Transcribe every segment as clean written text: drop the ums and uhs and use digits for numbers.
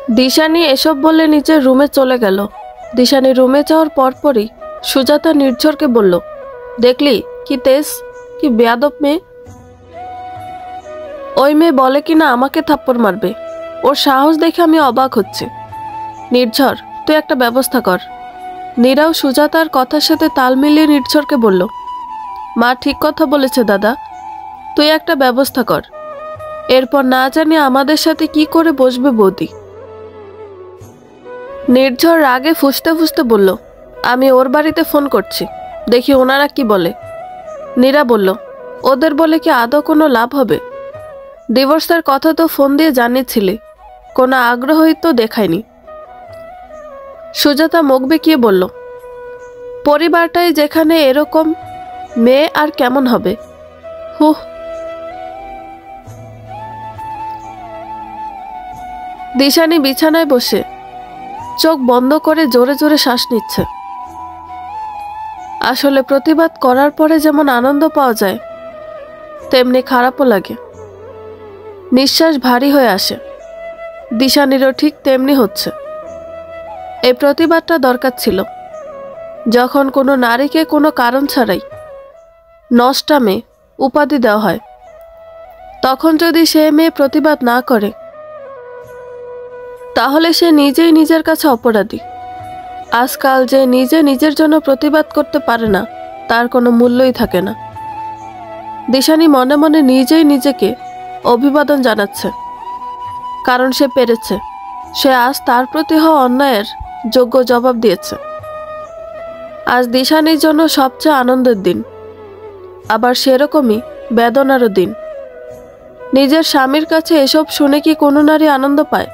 দিশানি এসব বলে নিজের রুমে চলে গেল। দিশানি রুমে যাওয়ার পরপরই সুজাতা নির্ঝরকে বলল, দেখলি কি তেজ, কি বেয়াদব মেয়ে। ওই মেয়ে বলে কিনা আমাকে থাপ্পড় মারবে। ওর সাহস দেখে আমি অবাক হচ্ছি। নির্ঝর, তুই একটা ব্যবস্থা কর। নীরাও সুজাতার কথার সাথে তাল মিলিয়ে নির্ঝরকে বলল, মা ঠিক কথা বলেছে দাদা, তুই একটা ব্যবস্থা কর। এরপর না জানি আমাদের সাথে কি করে বসবে বৌদি। নির্ঝর রাগে ফুঁসতে ফুঁসতে বলল, আমি ওর বাড়িতে ফোন করছি, দেখি ওনারা কি বলে। নীরা বলল, ওদের বলে কি আদৌ কোনো লাভ হবে? ডিভোর্সের কথা তো ফোন দিয়ে জানিয়েছিলি, কোনো আগ্রহই তো দেখায়নি। সুজাতা মুখ বেঁকিয়ে বলল, পরিবারটাই যেখানে এরকম, মেয়ে আর কেমন হবে। হুহ। দিশানি বিছানায় বসে চোখ বন্ধ করে জোরে জোরে শ্বাস নিচ্ছে। আসলে প্রতিবাদ করার পরে যেমন আনন্দ পাওয়া যায়, তেমনি খারাপও লাগে। নিঃশ্বাস ভারী হয়ে আসে। দিশানিরও ঠিক তেমনি হচ্ছে। এই প্রতিবাদটা দরকার ছিল। যখন কোনো নারীকে কোনো কারণ ছাড়াই নষ্টা মেয়ে উপাধি দেওয়া হয়, তখন যদি সে মেয়ে প্রতিবাদ না করে, তাহলে সে নিজেই নিজের কাছে অপরাধী। আজকাল যে নিজে নিজের জন্য প্রতিবাদ করতে পারে না, তার কোনো মূল্যই থাকে না। দিশানি মনে মনে নিজেই নিজেকে অভিবাদন জানাচ্ছে, কারণ সে পেরেছে। সে আজ তার প্রতি হওয়া অন্যায়ের যোগ্য জবাব দিয়েছে। আজ দিশানির জন্য সবচেয়ে আনন্দের দিন, আবার সেরকমই বেদনারও দিন। নিজের স্বামীর কাছে এসব শুনে কি কোনো নারী আনন্দ পায়?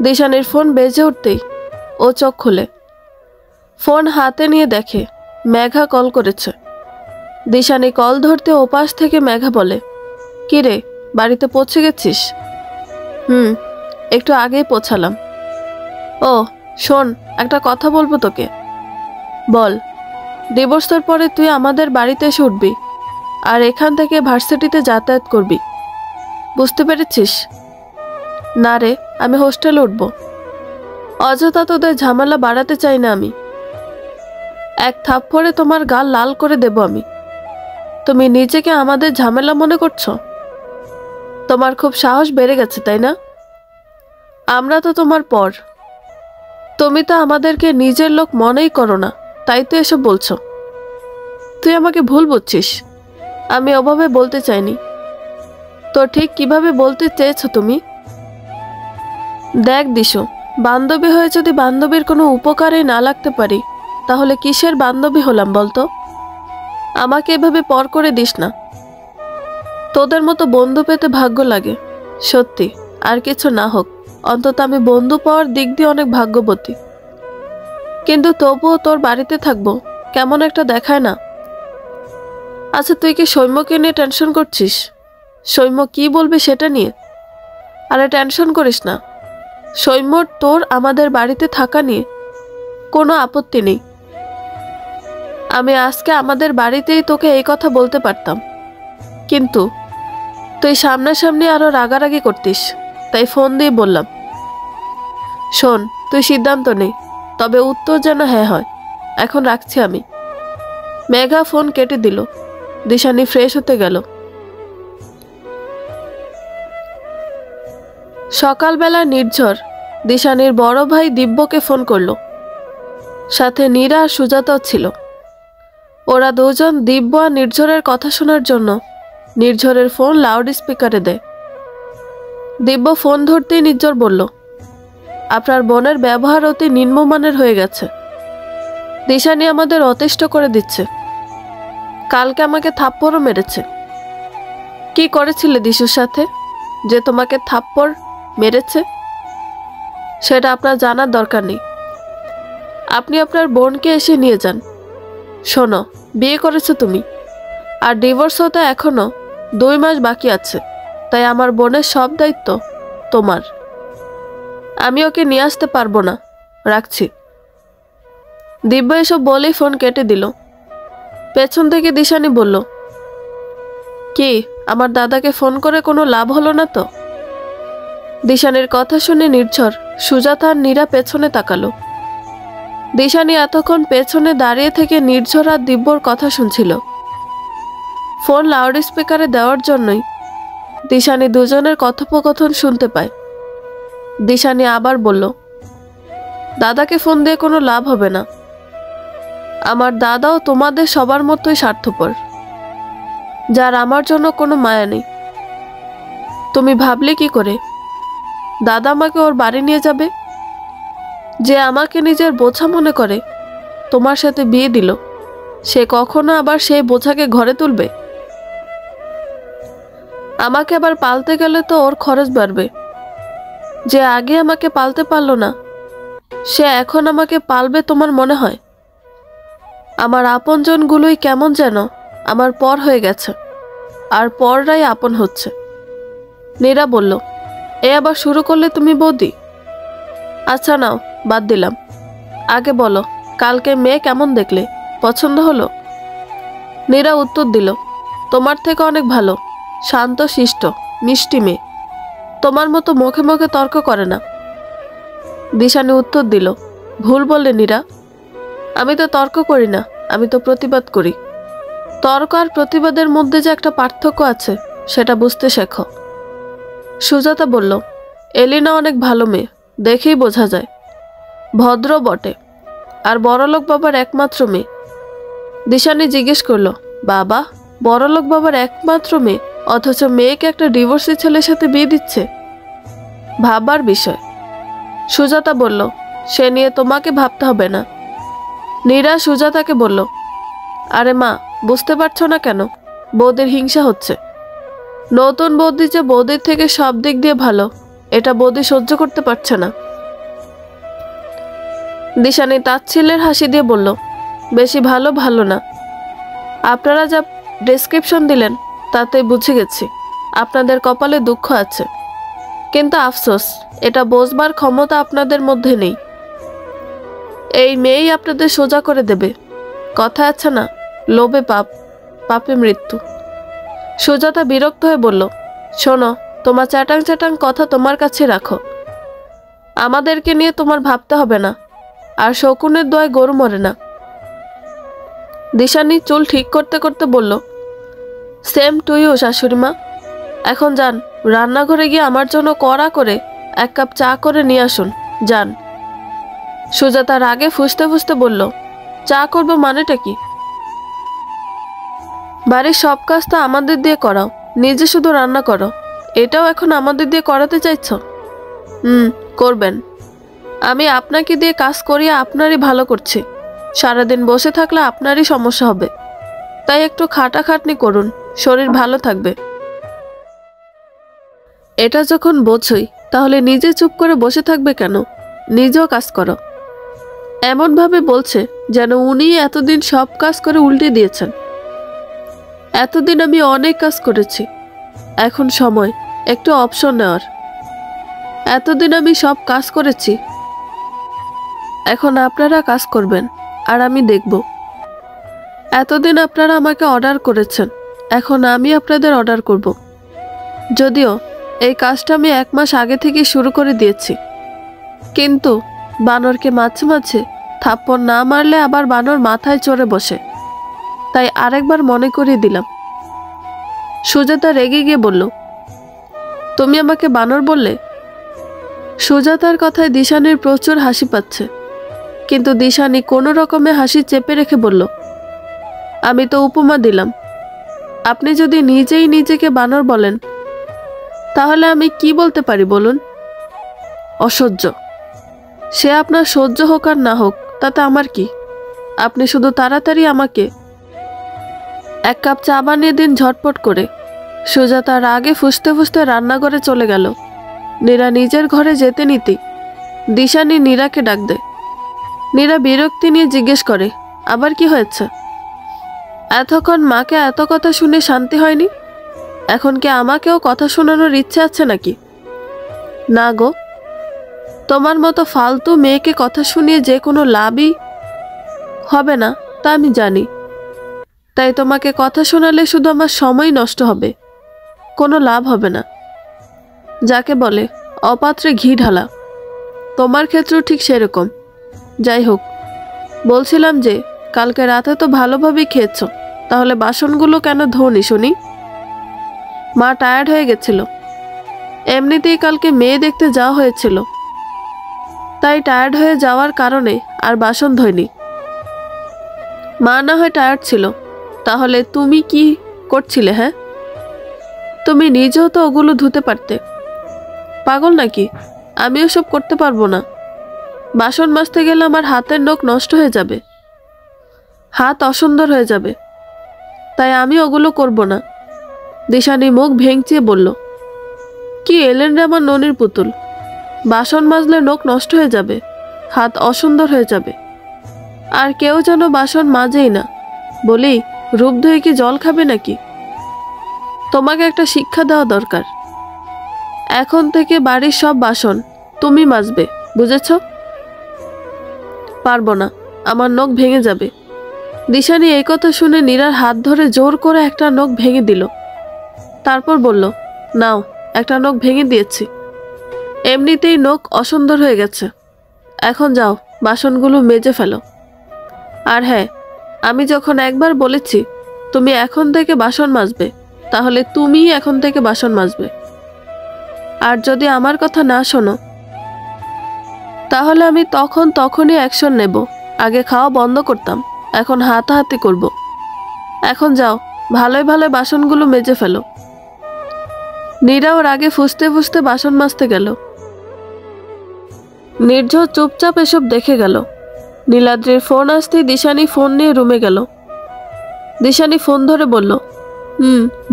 দিশানির ফোন বেজে উঠতেই ও চোখ খুলে ফোন হাতে নিয়ে দেখে মেঘা কল করেছে। দিশানি কল ধরতে ওপাশ থেকে মেঘা বলে, কিরে, বাড়িতে পৌঁছে গেছিস? একটু আগেই পৌঁছালাম। ও শোন, একটা কথা বলবো তোকে। বল। ডিভোর্সের পরে তুই আমাদের বাড়িতে এসে উঠবি, আর এখান থেকে ভার্সিটিতে যাতায়াত করবি, বুঝতে পেরেছিস? না রে, আমি হোস্টেলে উঠব। অযথা তোদের ঝামেলা বাড়াতে চাই না আমি। এক থাপ্পড়ে তোমার গাল লাল করে দেব আমি। তুমি নিজেকে আমাদের ঝামেলা মনে করছো? তোমার খুব সাহস বেড়ে গেছে, তাই না? আমরা তো তোমার পর। তুমি তো আমাদেরকে নিজের লোক মনেই করো না, তাই তো এসব বলছো। তুই আমাকে ভুল বুঝছিস, আমি ওভাবে বলতে চাইনি। তো ঠিক কিভাবে বলতে চেয়েছো তুমি? দেখ দিশু, বান্ধবী হয়ে যদি বান্ধবীর কোনো উপকারে না লাগতে পারি, তাহলে কিসের বান্ধবী হলাম বলতো? আমাকে এভাবে পর করে দিস না। তোদের মতো বন্ধু পেতে ভাগ্য লাগে, সত্যি। আর কিছু না হোক, অন্তত আমি বন্ধু পাওয়ার দিক দিয়ে অনেক ভাগ্যবতী। কিন্তু তবুও তোর বাড়িতে থাকবো কেমন একটা দেখায় না। আচ্ছা, তুই কি সৌম্যকে নিয়ে টেনশন করছিস? সৌম্য কি বলবে সেটা নিয়ে? আরে টেনশন করিস না, সৌম্যর তোর আমাদের বাড়িতে থাকা নিয়ে কোনো আপত্তি নেই। আমি আজকে আমাদের বাড়িতেই তোকে এই কথা বলতে পারতাম, কিন্তু তুই সামনাসামনি আরো রাগারাগি করতিস, তাই ফোন দিয়ে বললাম। শোন, তুই সিদ্ধান্ত নে, তবে উত্তর যেন হ্যাঁ হয়। এখন রাখছি আমি। মেঘা ফোন কেটে দিল। দিশানি ফ্রেশ হতে গেল। সকালবেলা নির্ঝর দিশানির বড় ভাই দিব্যকে ফোন করলো। সাথে নীরা আর সুজাতাও ছিল। ওরা দুজন দিব্য আর নির্ঝরের কথা শোনার জন্য নির্ঝরের ফোন লাউড স্পিকারে দেয়। দিব্য ফোন ধরতেই নির্ঝর বলল, আপনার বোনের ব্যবহার অতি নিম্নমানের হয়ে গেছে। দিশানি আমাদের অতিষ্ঠ করে দিচ্ছে। কালকে আমাকে থাপ্পড়ও মেরেছে। কি করেছিলে দিশুর সাথে যে তোমাকে থাপ্পড় মেরেছে? সেটা আপনার জানার দরকার নেই। আপনি আপনার বোনকে এসে নিয়ে যান। শোনো, বিয়ে করেছো তুমি, আর ডিভোর্স হতে এখনো 2 মাস বাকি আছে, তাই আমার বোনের সব দায়িত্ব তোমার। আমি ওকে নিয়ে আসতে পারবো না, রাখছি। দিব্য এসব বলেই ফোন কেটে দিল। পেছন থেকে দিশানি বলল, কি আমার দাদাকে ফোন করে কোনো লাভ হলো না তো? দিশানির কথা শুনে নির্ঝর, সুজাতা আর নীরা পেছনে তাকালো। দিশানি এতক্ষণ পেছনে দাঁড়িয়ে থেকে নির্ঝর আর দিব্যর কথা শুনছিল। ফোন লাউড স্পিকারে দেওয়ার জন্যই দিশানি দুজনের কথোপকথন শুনতে পায়। দিশানি আবার বলল, দাদাকে ফোন দিয়ে কোনো লাভ হবে না। আমার দাদাও তোমাদের সবার মতোই স্বার্থপর, যার আমার জন্য কোনো মায়া নেই। তুমি ভাবলে কি করে দাদা আমাকে ওর বাড়ি নিয়ে যাবে? যে আমাকে নিজের বোঝা মনে করে তোমার সাথে বিয়ে দিল, সে কখনো আবার সেই বোঝাকে ঘরে তুলবে? আমাকে আবার পালতে গেলে তো ওর খরচ বাড়বে। যে আগে আমাকে পালতে পারলো না, সে এখন আমাকে পালবে তোমার মনে হয়? আমার আপনজনগুলোই কেমন যেন আমার পর হয়ে গেছে, আর পররাই আপন হচ্ছে। নীরা বলল, এ আবার শুরু করলে তুমি বৌদি? আচ্ছা নাও, বাদ দিলাম। আগে বলো, কালকে মেয়ে কেমন দেখলে? পছন্দ হলো? নীরা উত্তর দিল, তোমার থেকে অনেক ভালো, শান্ত শিষ্ট মিষ্টি মেয়ে, তোমার মতো মুখে মুখে তর্ক করে না। দিশানি উত্তর দিল, ভুল বললে নীরা, আমি তো তর্ক করি না, আমি তো প্রতিবাদ করি। তর্ক আর প্রতিবাদের মধ্যে যে একটা পার্থক্য আছে সেটা বুঝতে শেখো। সুজাতা বলল, এলিনা অনেক ভালো মেয়ে, দেখেই বোঝা যায়। ভদ্র বটে, আর বড়লোক বাবার একমাত্র মেয়ে। দিশানি জিজ্ঞেস করলো, বাবা, বড়লোক বাবার একমাত্র মেয়ে, অথচ মেয়েকে একটা ডিভোর্সি ছেলের সাথে বিয়ে দিচ্ছে? ভাবার বিষয়। সুজাতা বলল, সে নিয়ে তোমাকে ভাবতে হবে না। নীরা সুজাতাকে বলল, আরে মা, বুঝতে পারছো না কেন? বৌদির হিংসা হচ্ছে। নতুন বৌদি যে বৌদির থেকে সব দিক দিয়ে ভালো, এটা বৌদি সহ্য করতে পারছে না। দিশানি তাচ্ছিল্যের হাসি দিয়ে বলল, বেশি ভালো ভালো না। আপনারা যা ডেসক্রিপশন দিলেন তাতে বুঝে গেছি আপনাদের কপালে দুঃখ আছে, কিন্তু আফসোস, এটা বোঝবার ক্ষমতা আপনাদের মধ্যে নেই। এই মেয়েই আপনাদের সোজা করে দেবে। কথা আছে না, লোভে পাপ, পাপে মৃত্যু। সুজাতা বিরক্ত হয়ে বলল, শোনো, তোমার চ্যাটাং চ্যাটাং কথা তোমার কাছে রাখো। আমাদেরকে নিয়ে তোমার ভাবতে হবে না, আর শকুনের দোয়ায় গরু মরে না। দিশানি চুল ঠিক করতে করতে বলল, সেম টু ইউ শাশুড়ি মা। এখন যান, রান্নাঘরে গিয়ে আমার জন্য কড়া করে 1 কাপ চা করে নিয়ে আসুন, যান। সুজাতা রাগে ফুঁসতে ফুঁসতে বলল, চা করবো মানেটা কি? বাড়ির সব কাজ তো আমাদের দিয়ে করাও, নিজে শুধু রান্না করো, এটাও এখন আমাদের দিয়ে করাতে চাইছ? করবেন। আমি আপনাকে দিয়ে কাজ করিয়ে আপনারই ভালো করছি। সারাদিন বসে থাকলে আপনারই সমস্যা হবে, তাই একটু খাটাখাটনি করুন, শরীর ভালো থাকবে। এটা যখন বোঝই, তাহলে নিজে চুপ করে বসে থাকবে কেন? নিজেও কাজ করো। এমনভাবে বলছে যেন উনি এতদিন সব কাজ করে উল্টে দিয়েছেন। এতদিন আমি অনেক কাজ করেছি, এখন সময় একটু অপশন নেওয়ার। এতদিন আমি সব কাজ করেছি, এখন আপনারা কাজ করবেন আর আমি দেখব। এতদিন আপনারা আমাকে অর্ডার করেছেন, এখন আমি আপনাদের অর্ডার করব। যদিও এই কাজটা আমি 1 মাস আগে থেকে শুরু করে দিয়েছি, কিন্তু বানরকে মাঝে মাঝে থাপ্পড় না মারলে আবার বানর মাথায় চড়ে বসে, তাই আরেকবার মনে করিয়ে দিলাম। সুজাতা রেগে গিয়ে বলল, তুমি আমাকে বানর বললে? সুজাতার কথায় দিশানির প্রচুর হাসি পাচ্ছে, কিন্তু দিশানি কোনো রকমে হাসি চেপে রেখে বলল, আমি তো উপমা দিলাম। আপনি যদি নিজেই নিজেকে বানর বলেন, তাহলে আমি কি বলতে পারি বলুন? অসহ্য। সে আপনার সহ্য হোক আর না হোক, তাতে আমার কি? আপনি শুধু তাড়াতাড়ি আমাকে 1 কাপ চা বানিয়ে দিন ঝটপট করে। সুজাতা রাগে ফুঁসতে ফুঁসতে রান্নাঘরে চলে গেল। নীরা নিজের ঘরে যেতে নিতেই দিশানি নীরাকে ডাক দেয়। নীরা বিরক্তি নিয়ে জিজ্ঞেস করে, আবার কি হয়েছে? এতক্ষণ মাকে এত কথা শুনে শান্তি হয়নি, এখন কি আমাকেও কথা শোনানোর ইচ্ছে আছে নাকি? না গো, তোমার মতো ফালতু মেয়েকে কথা শুনিয়ে যে কোনো লাভই হবে না তা আমি জানি, তাই তোমাকে কথা শোনালে শুধু আমার সময় নষ্ট হবে, কোনো লাভ হবে না। যাকে বলে অপাত্রে ঘি ঢালা। তোমার ক্ষেত্রেও ঠিক সেরকম। যাই হোক, বলছিলাম যে কালকে রাতে তো ভালোভাবেই খেয়েছ, তাহলে বাসনগুলো কেন ধোনি শুনি? মা টায়ার্ড হয়ে গেছিল। এমনিতেই কালকে মেয়ে দেখতে যাওয়া হয়েছিল, তাই টায়ার্ড হয়ে যাওয়ার কারণে আর বাসন ধোয়নি। মা না হয় টায়ার্ড ছিল, তাহলে তুমি কি করছিলে? হ্যাঁ, তুমি নিজেও তো ওগুলো ধুতে পারতে। পাগল নাকি? আমি ওসব করতে পারবো না। বাসন মাজতে গেলে আমার হাতের নখ নষ্ট হয়ে যাবে, হাত অসুন্দর হয়ে যাবে, তাই আমি ওগুলো করব না। দিশানি মুখ ভেঙচিয়ে বলল, কি এলেন রে আমার ননির পুতুল? বাসন মাজলে নখ নষ্ট হয়ে যাবে, হাত অসুন্দর হয়ে যাবে, আর কেউ যেন বাসন মাজেই না বলেই রূপ ধুয়ে কি জল খাবে নাকি? তোমাকে একটা শিক্ষা দেওয়া দরকার। এখন থেকে বাড়ির সব বাসন তুমি মাজবে, বুঝেছ? পারবো না, আমার নখ ভেঙে যাবে। দিশানি এই কথা শুনে নীরার হাত ধরে জোর করে একটা নখ ভেঙে দিল। তারপর বলল, নাও, একটা নখ ভেঙে দিয়েছি, এমনিতেই নখ অসুন্দর হয়ে গেছে। এখন যাও, বাসনগুলো মেজে ফেলো। আর হ্যাঁ, আমি যখন একবার বলেছি তুমি এখন থেকে বাসন মাজবে, তাহলে তুমিই এখন থেকে বাসন মাজবে। আর যদি আমার কথা না শোনো, তাহলে আমি তখনই অ্যাকশন নেব। আগে খাওয়া বন্ধ করতাম, এখন হাতাহাতি করব। এখন যাও, ভালোই ভালো বাসনগুলো মেজে ফেলো। নীরা ওর আগে ফুসতে ফুসতে বাসন মাজতে গেল। নির্ঝর চুপচাপ এসব দেখে গেল। নীলাদ্রির ফোন আসতেই দিশানি ফোন নিয়ে রুমে গেল। দিশানি ফোন ধরে বলল,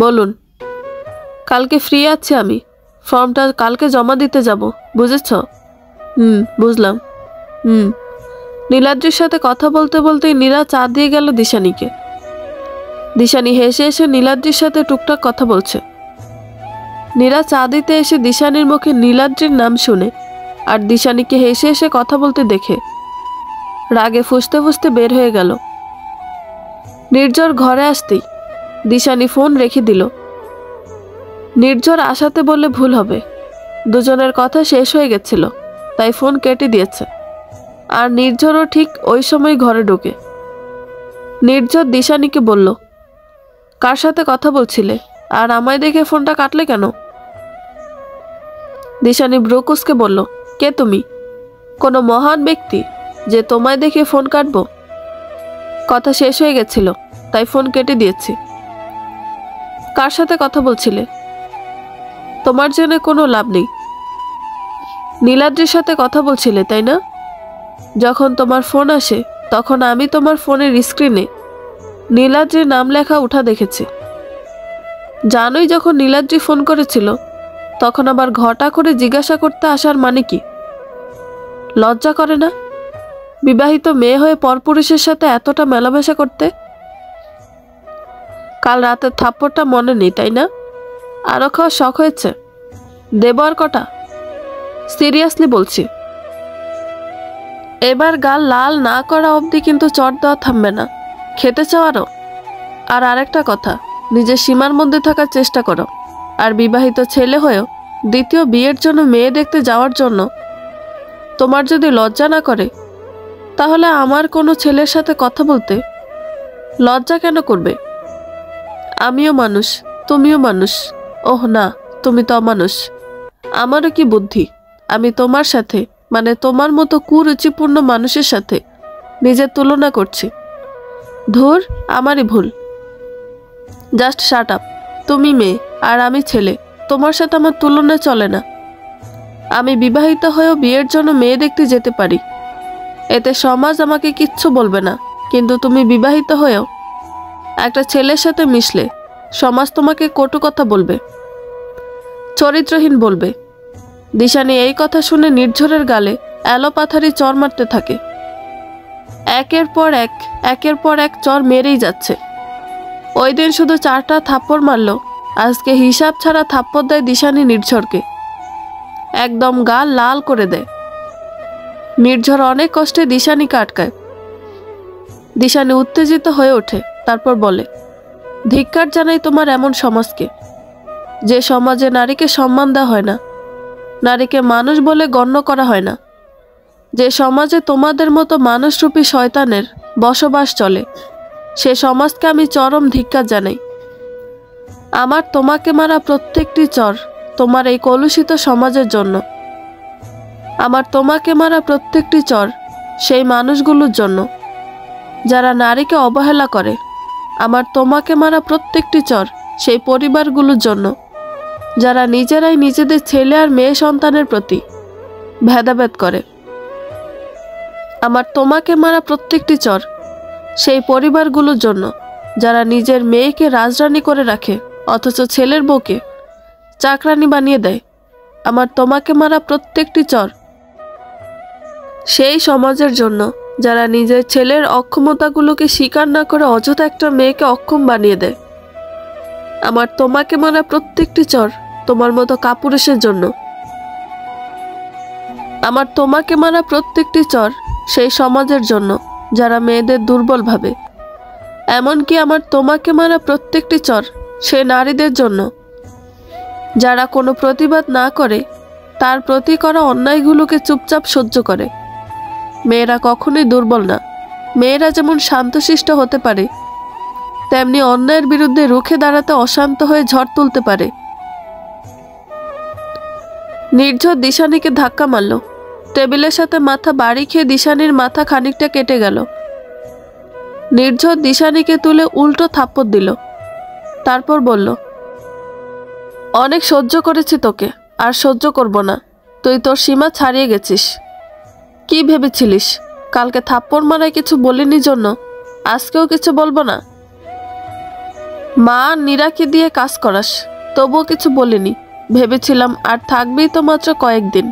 বলুন। কালকে ফ্রি আছি আমি, ফর্মটা কালকে জমা দিতে যাব, বুঝেছ? বুঝলাম। নীলাদ্রির সাথে কথা বলতে বলতেই নীরা চা দিয়ে গেল দিশানিকে। দিশানি হেসে এসে নীলাদ্রির সাথে টুকটাক কথা বলছে। নীরা চা দিতে এসে দিশানির মুখে নীলাদ্রির নাম শুনে আর দিশানিকে হেসে এসে কথা বলতে দেখে রাগে ফুসতে ফুসতে বের হয়ে গেল। নির্ঝর ঘরে আসতেই দিশানি ফোন রেখে দিল। নির্ঝর আসাতে বললে ভুল হবে, দুজনের কথা শেষ হয়ে গেছিল, তাই ফোন কেটে দিয়েছে। আর নির্ঝরও ঠিক ওই সময় ঘরে ঢোকে। নির্ঝর দিশানিকে বলল, কার সাথে কথা বলছিলে আর আমায় দেখে ফোনটা কাটলে কেন? দিশানি ব্রুকুসকে বলল, কে তুমি? কোনো মহান ব্যক্তি যে তোমায় দেখে ফোন কাটবো? কথা শেষ হয়ে গেছিল, তাই ফোন কেটে দিয়েছি। কার সাথে কথা বলছিলে? তোমার জন্য কোনো লাভ নেই। নীলাদ্রির সাথে কথা বলছিলে, তাই না? যখন তোমার ফোন আসে তখন আমি তোমার ফোনের স্ক্রিনে নীলাদ্রির নাম লেখা উঠা দেখেছি। জানোই যখন নীলাদ্রি ফোন করেছিল তখন আবার ঘটা করে জিজ্ঞাসা করতে আসার মানে কি? লজ্জা করে না বিবাহিত মেয়ে হয়ে পরপুরুষের সাথে এতটা মেলামেশা করতে? কাল রাতের থাপ্পড়টা মনে নেই, তাই না? আরো খাওয়ার শখ হয়েছে? দেব আর কটা? সিরিয়াসলি বলছি, এবার গাল লাল না করা অবধি কিন্তু চট দেওয়া থামবে না। খেতে চাও আরো? আর আরেকটা কথা, নিজের সীমার মধ্যে থাকার চেষ্টা করো। আর বিবাহিত ছেলে হয়েও দ্বিতীয় বিয়ের জন্য মেয়ে দেখতে যাওয়ার জন্য তোমার যদি লজ্জা না করে, তাহলে আমার কোনো ছেলের সাথে কথা বলতে লজ্জা কেন করবে? আমিও মানুষ, তুমিও মানুষ। ওহ না, তুমি তো অমানুষ। আমারও কি বুদ্ধি? আমি তোমার সাথে, মানে তোমার মতো কুরুচিপূর্ণ মানুষের সাথে নিজের তুলনা করছি। ধুর, আমারই ভুল। Just shut up. তুমি মেয়ে আর আমি ছেলে, তোমার সাথে আমার তুলনা চলে না। আমি বিবাহিত হয়েও বিয়ের জন্য মেয়ে দেখতে যেতে পারি, এতে সমাজ আমাকে কিচ্ছু বলবে না। কিন্তু তুমি বিবাহিত হয়েও একটা ছেলের সাথে মিশলে সমাজ তোমাকে কটু কথা বলবে, চরিত্রহীন বলবে। দিশানি এই কথা শুনে নির্ঝরের গালে এলোপাথারি চর মারতে থাকে। একের পর এক চর মেরেই যাচ্ছে। ওই দিন শুধু 4টা থাপ্পড় মারল, আজকে হিসাব ছাড়া থাপ্পড় দেয় দিশানি নির্ঝরকে। একদম গাল লাল করে দেয়। নির্ঝর অনেক কষ্টে দিশানিকে আটকায়। দিশানি উত্তেজিত হয়ে ওঠে, তারপর বলে, ধিক্কার জানাই তোমার এমন সমাজকে, যে সমাজে নারীকে সম্মান দেওয়া হয় না। নারীকে মানুষ বলে গণ্য করা হয় না। যে সমাজে তোমাদের মতো মানুষরূপী শয়তানের বসবাস চলে, সে সমাজকে আমি চরম ধিক্কার জানাই। আমার তোমাকে মারা প্রত্যেকটি চর তোমার এই কলুষিত সমাজের জন্য। আমার তোমাকে মারা প্রত্যেকটি চর সেই মানুষগুলোর জন্য যারা নারীকে অবহেলা করে। আমার তোমাকে মারা প্রত্যেকটি চর সেই পরিবারগুলোর জন্য যারা নিজেরাই নিজেদের ছেলে আর মেয়ে সন্তানের প্রতি ভেদাভেদ করে। আমার তোমাকে মারা প্রত্যেকটি চর সেই পরিবারগুলোর জন্য যারা নিজের মেয়েকে রাজরানী করে রাখে অথচ ছেলের বউকে চাকরানি বানিয়ে দেয়। আমার তোমাকে মারা প্রত্যেকটি চর সেই সমাজের জন্য যারা নিজের ছেলের অক্ষমতাগুলোকে স্বীকার না করে অযথা একটা মেয়েকে অক্ষম বানিয়ে দেয়। আমার তোমাকে মারা প্রত্যেকটি চর তোমার মতো কাপুরুষের জন্য। আমার তোমাকে মারা প্রত্যেকটি চর সেই সমাজের জন্য যারা মেয়েদের দুর্বল ভাবে। এমনকি আমার তোমাকে মারা প্রত্যেকটি চর সেই নারীদের জন্য যারা কোনো প্রতিবাদ না করে তার প্রতি করা অন্যায়গুলোকে চুপচাপ সহ্য করে। মেয়েরা কখনোই দুর্বল না। মেয়েরা যেমন শান্তশিষ্ট হতে পারে, তেমনি অন্যায়ের বিরুদ্ধে রুখে দাঁড়াতে অশান্ত হয়ে ঝড় তুলতে পারে। নির্ঝর দিশানিকে ধাক্কা মারল। টেবিলের সাথে মাথা বাড়ি খেয়ে দিশানির মাথা খানিকটা কেটে গেল। নির্ঝর দিশানিকে তুলে উল্টো থাপ্পড় দিল। তারপর বলল, অনেক সহ্য করেছি তোকে, আর সহ্য করব না। তুই তোর সীমা ছাড়িয়ে গেছিস। কি ভেবেছিলিস কালকে থাপ্পড় মারায় কিছু বলিনি জন্য আজকেও কিছু বলবো না? মা নীরাকে দিয়ে কাজ করাস, তবুও কিছু বলিনি। ভেবেছিলাম আর থাকবেই তো মাত্র কয়েকদিন,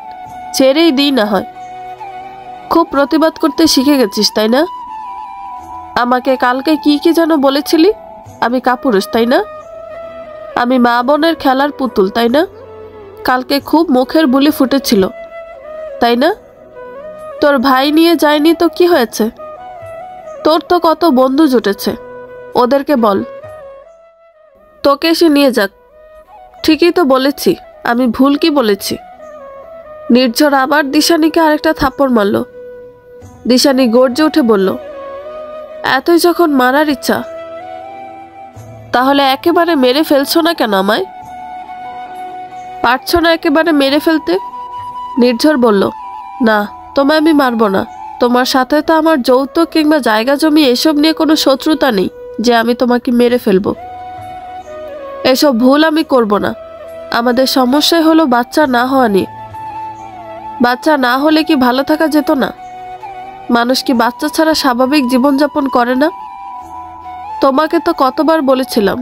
ছেড়েই দিই না হয়। খুব প্রতিবাদ করতে শিখে গেছিস তাই না? আমাকে কালকে কি কি যেন বলেছিলি? আমি কাপুরুষ তাই না? আমি মা বোনের খেলার পুতুল তাই না? কালকে খুব মুখের বুলি ফুটেছিল তাই না? তোর ভাই নিয়ে যায়নি তো কি হয়েছে? তোর তো কত বন্ধু জুটেছে, ওদেরকে বল তোকে এসে নিয়ে যাক। ঠিকই তো বলেছি, আমি ভুল কি বলেছি? নির্ঝর আবার দিশানিকে আরেকটা থাপ্পড় মারল। দিশানি গর্জে উঠে বলল, এতই যখন মারার ইচ্ছা তাহলে একেবারে মেরে ফেলছো না কেন আমায়? পারছো না একেবারে মেরে ফেলতে? নির্ঝর বলল, না, তোমায় আমি মারব না। তোমার সাথে তো আমার যৌতুক কিংবা জায়গা জমি এসব নিয়ে কোনো শত্রুতা নেই যে আমি তোমাকে মেরে ফেলবো। এসব ভুল আমি করব না। আমাদের সমস্যাই হলো বাচ্চা না হওয়া নিয়ে। বাচ্চা না হলে কি ভালো থাকা যেত না? মানুষ কি বাচ্চা ছাড়া স্বাভাবিক জীবনযাপন করে না? তোমাকে তো কতবার বলেছিলাম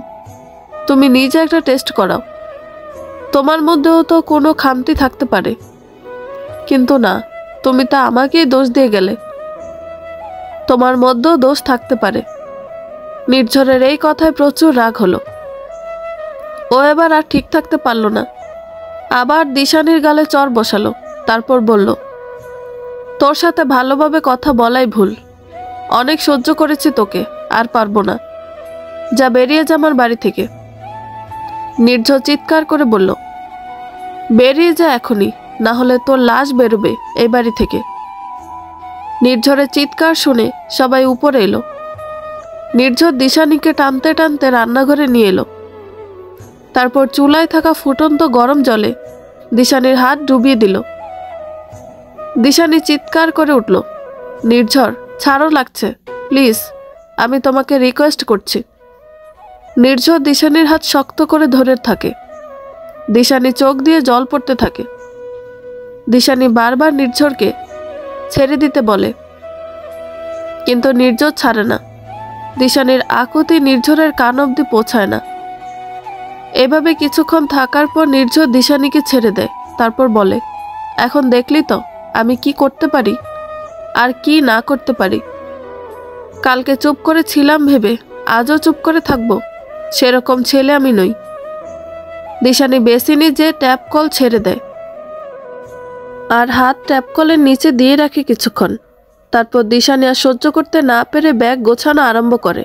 তুমি নিজে একটা টেস্ট করাও। তোমার মধ্যেও তো কোনো খামতি থাকতে পারে, কিন্তু না, তুমি তা আমাকেই দোষ দিয়ে গেলে। তোমার মধ্যেও দোষ থাকতে পারে। নির্ঝরের এই কথায় প্রচুর রাগ হলো। ও এবার আর ঠিক থাকতে পারল না। আবার দিশানির গালে চর বসালো। তারপর বলল, তোর সাথে ভালোভাবে কথা বলাই ভুল। অনেক সহ্য করেছি তোকে, আর পারবো না। যা, বেরিয়ে যা আমার বাড়ি থেকে। নির্ঝর চিৎকার করে বলল, বেরিয়ে যা এখনই, না হলে তোর লাশ বেরোবে এই বাড়ি থেকে। নির্ঝরের চিৎকার শুনে সবাই উপরে এলো। নির্ঝর দিশানিকে টানতে টানতে রান্নাঘরে নিয়ে এলো। তারপর চুলায় থাকা ফুটন্ত গরম জলে দিশানির হাত ডুবিয়ে দিল। দিশানি চিৎকার করে উঠল, নির্ঝর, ছাড়ো, লাগছে, প্লিজ, আমি তোমাকে রিকোয়েস্ট করছি। নির্ঝর দিশানির হাত শক্ত করে ধরে থাকে। দিশানি চোখ দিয়ে জল পড়তে থাকে। দিশানি বারবার নির্ঝরকে ছেড়ে দিতে বলে, কিন্তু নির্ঝর ছাড়ে না। দিশানির আকুতি নির্ঝরের কান অবধি পৌঁছায় না। এভাবে কিছুক্ষণ থাকার পর নির্ঝর দিশানিকে ছেড়ে দেয়। তারপর বলে, এখন দেখলি তো আমি কি করতে পারি আর কি না করতে পারি। কালকে চুপ করে ছিলাম ভেবে আজও চুপ করে থাকবো, সেরকম ছেলে আমি নই। দিশানি বেসিনে যে ট্যাপ কল ছেড়ে দেয় আর হাত ট্যাপ কলের নিচে দিয়ে রাখে কিছুক্ষণ। তারপর দিশানি আর সহ্য করতে না পেরে ব্যাগ গোছানো আরম্ভ করে।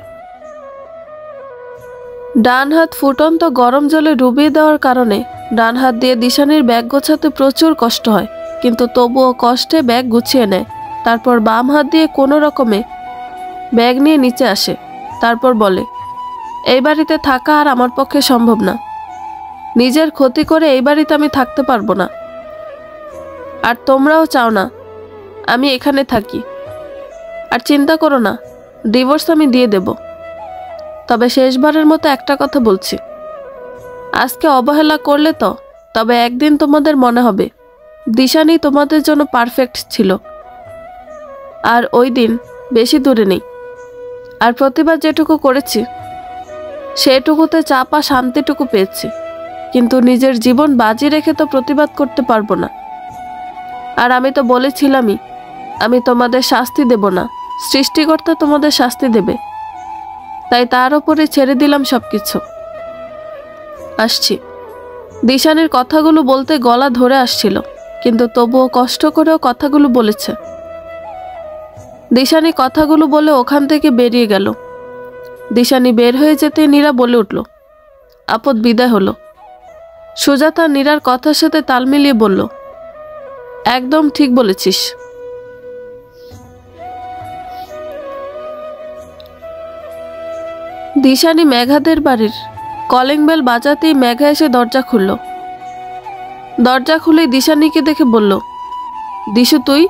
ডান হাত ফুটন্ত গরম জলে ডুবিয়ে দেওয়ার কারণে ডান হাত দিয়ে দিশানির ব্যাগ গোছাতে প্রচুর কষ্ট হয়, কিন্তু তবুও কষ্টে ব্যাগ গুছিয়ে নেয়। তারপর বাম হাত দিয়ে কোনো রকমে ব্যাগ নিয়ে নিচে আসে। তারপর বলে, এই বাড়িতে থাকা আর আমার পক্ষে সম্ভব না। নিজের ক্ষতি করে এই বাড়িতে আমি থাকতে পারবো না, আর তোমরাও চাও না আমি এখানে থাকি। আর চিন্তা করো না, ডিভোর্স আমি দিয়ে দেব। তবে শেষবারের মতো একটা কথা বলছি, আজকে অবহেলা করলে তো তবে একদিন তোমাদের মনে হবে দিশানি তোমাদের জন্য পারফেক্ট ছিল। আর ওই দিন বেশি দূরে নেই। আর প্রতিবার যেটুকু করেছি সেটুকুতে চাপা শান্তিটুকু পেয়েছি, কিন্তু নিজের জীবন বাজি রেখে তো প্রতিবাদ করতে পারবো না। আর আমি তো বলেছিলামই আমি তোমাদের শাস্তি দেব না, সৃষ্টিকর্তা তোমাদের শাস্তি দেবে। তাই তার উপরে ছেড়ে দিলাম সবকিছু। আসছি। দিশানির কথাগুলো বলতে গলা ধরে আসছিল, কিন্তু তবুও কষ্ট করেও কথাগুলো বলেছে। দিশানি কথাগুলো বলে ওখান থেকে বেরিয়ে গেল। দিশানি বের হয়ে যেতে নীরা বলে উঠল, আপদ বিদায় হলো। সুজাতা নীরার কথার সাথে তাল মিলিয়ে বলল, একদম ঠিক বলেছিস। দিশানি মেঘাদের বাড়ির কলিং বেল বাজাতেই মেঘা এসে দরজা খুলল। দরজা খুলেই দিশানিকে দেখে বলল, দিশু তুই?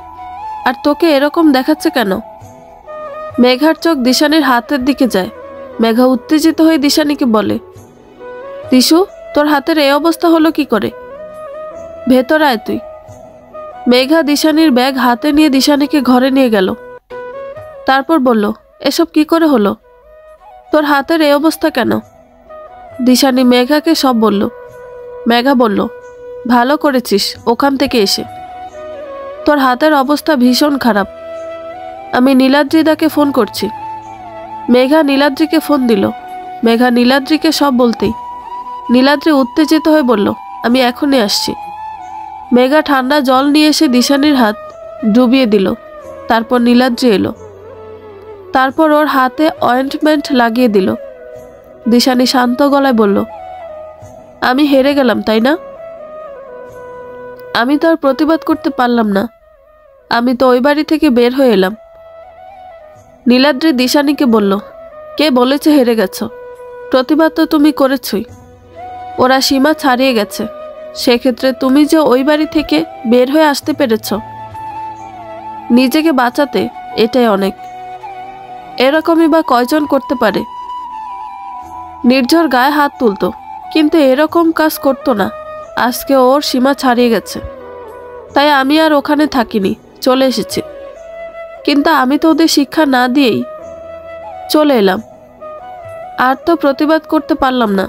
আর তোকে এরকম দেখাচ্ছে কেন? মেঘার চোখ দিশানির হাতের দিকে যায়। মেঘা উত্তেজিত হয়ে দিশানিকে বলে, দিশু তোর হাতের এই অবস্থা হলো কি করে? ভেতর আয় তুই। মেঘা দিশানির ব্যাগ হাতে নিয়ে দিশানিকে ঘরে নিয়ে গেল। তারপর বলল, এসব কি করে হলো? তোর হাতের এই অবস্থা কেন? দিশানি মেঘাকে সব বলল। মেঘা বলল, ভালো করেছিস ওখান থেকে এসে। তোর হাতের অবস্থা ভীষণ খারাপ। আমি নীলাদ্রিদাকে ফোন করছি। মেঘা নীলাদ্রিকে ফোন দিল। মেঘা নীলাদ্রিকে সব বলতেই নীলাদ্রি উত্তেজিত হয়ে বলল, আমি এখনই আসছি। মেঘা ঠান্ডা জল নিয়ে এসে দিশানির হাত ডুবিয়ে দিল। তারপর নীলাদ্রি এলো। তারপর ওর হাতে অয়েন্টমেন্ট লাগিয়ে দিল। দিশানি শান্ত গলায় বলল, আমি হেরে গেলাম তাই না? আমি তো আর প্রতিবাদ করতে পারলাম না। আমি তো ওই বাড়ি থেকে বের হয়ে এলাম। নীলাদ্রি দিশানিকে বলল, কে বলেছে হেরে গেছ? প্রতিবাদ তো তুমি করেছই। ওরা সীমা ছাড়িয়ে গেছে, সেক্ষেত্রে তুমি যে ওই বাড়ি থেকে বের হয়ে আসতে পেরেছ নিজেকে বাঁচাতে, এটাই অনেক। এরকমই বা কয়জন করতে পারে? নির্ঝর গায়ে হাত তুলতো, কিন্তু এরকম কাজ করতো না। আজকে ওর সীমা ছাড়িয়ে গেছে, তাই আমি আর ওখানে থাকিনি, চলে এসেছি। কিন্তু আমি তো ওদের শিক্ষা না দিয়েই চলে এলাম। আর তো প্রতিবাদ করতে পারলাম না।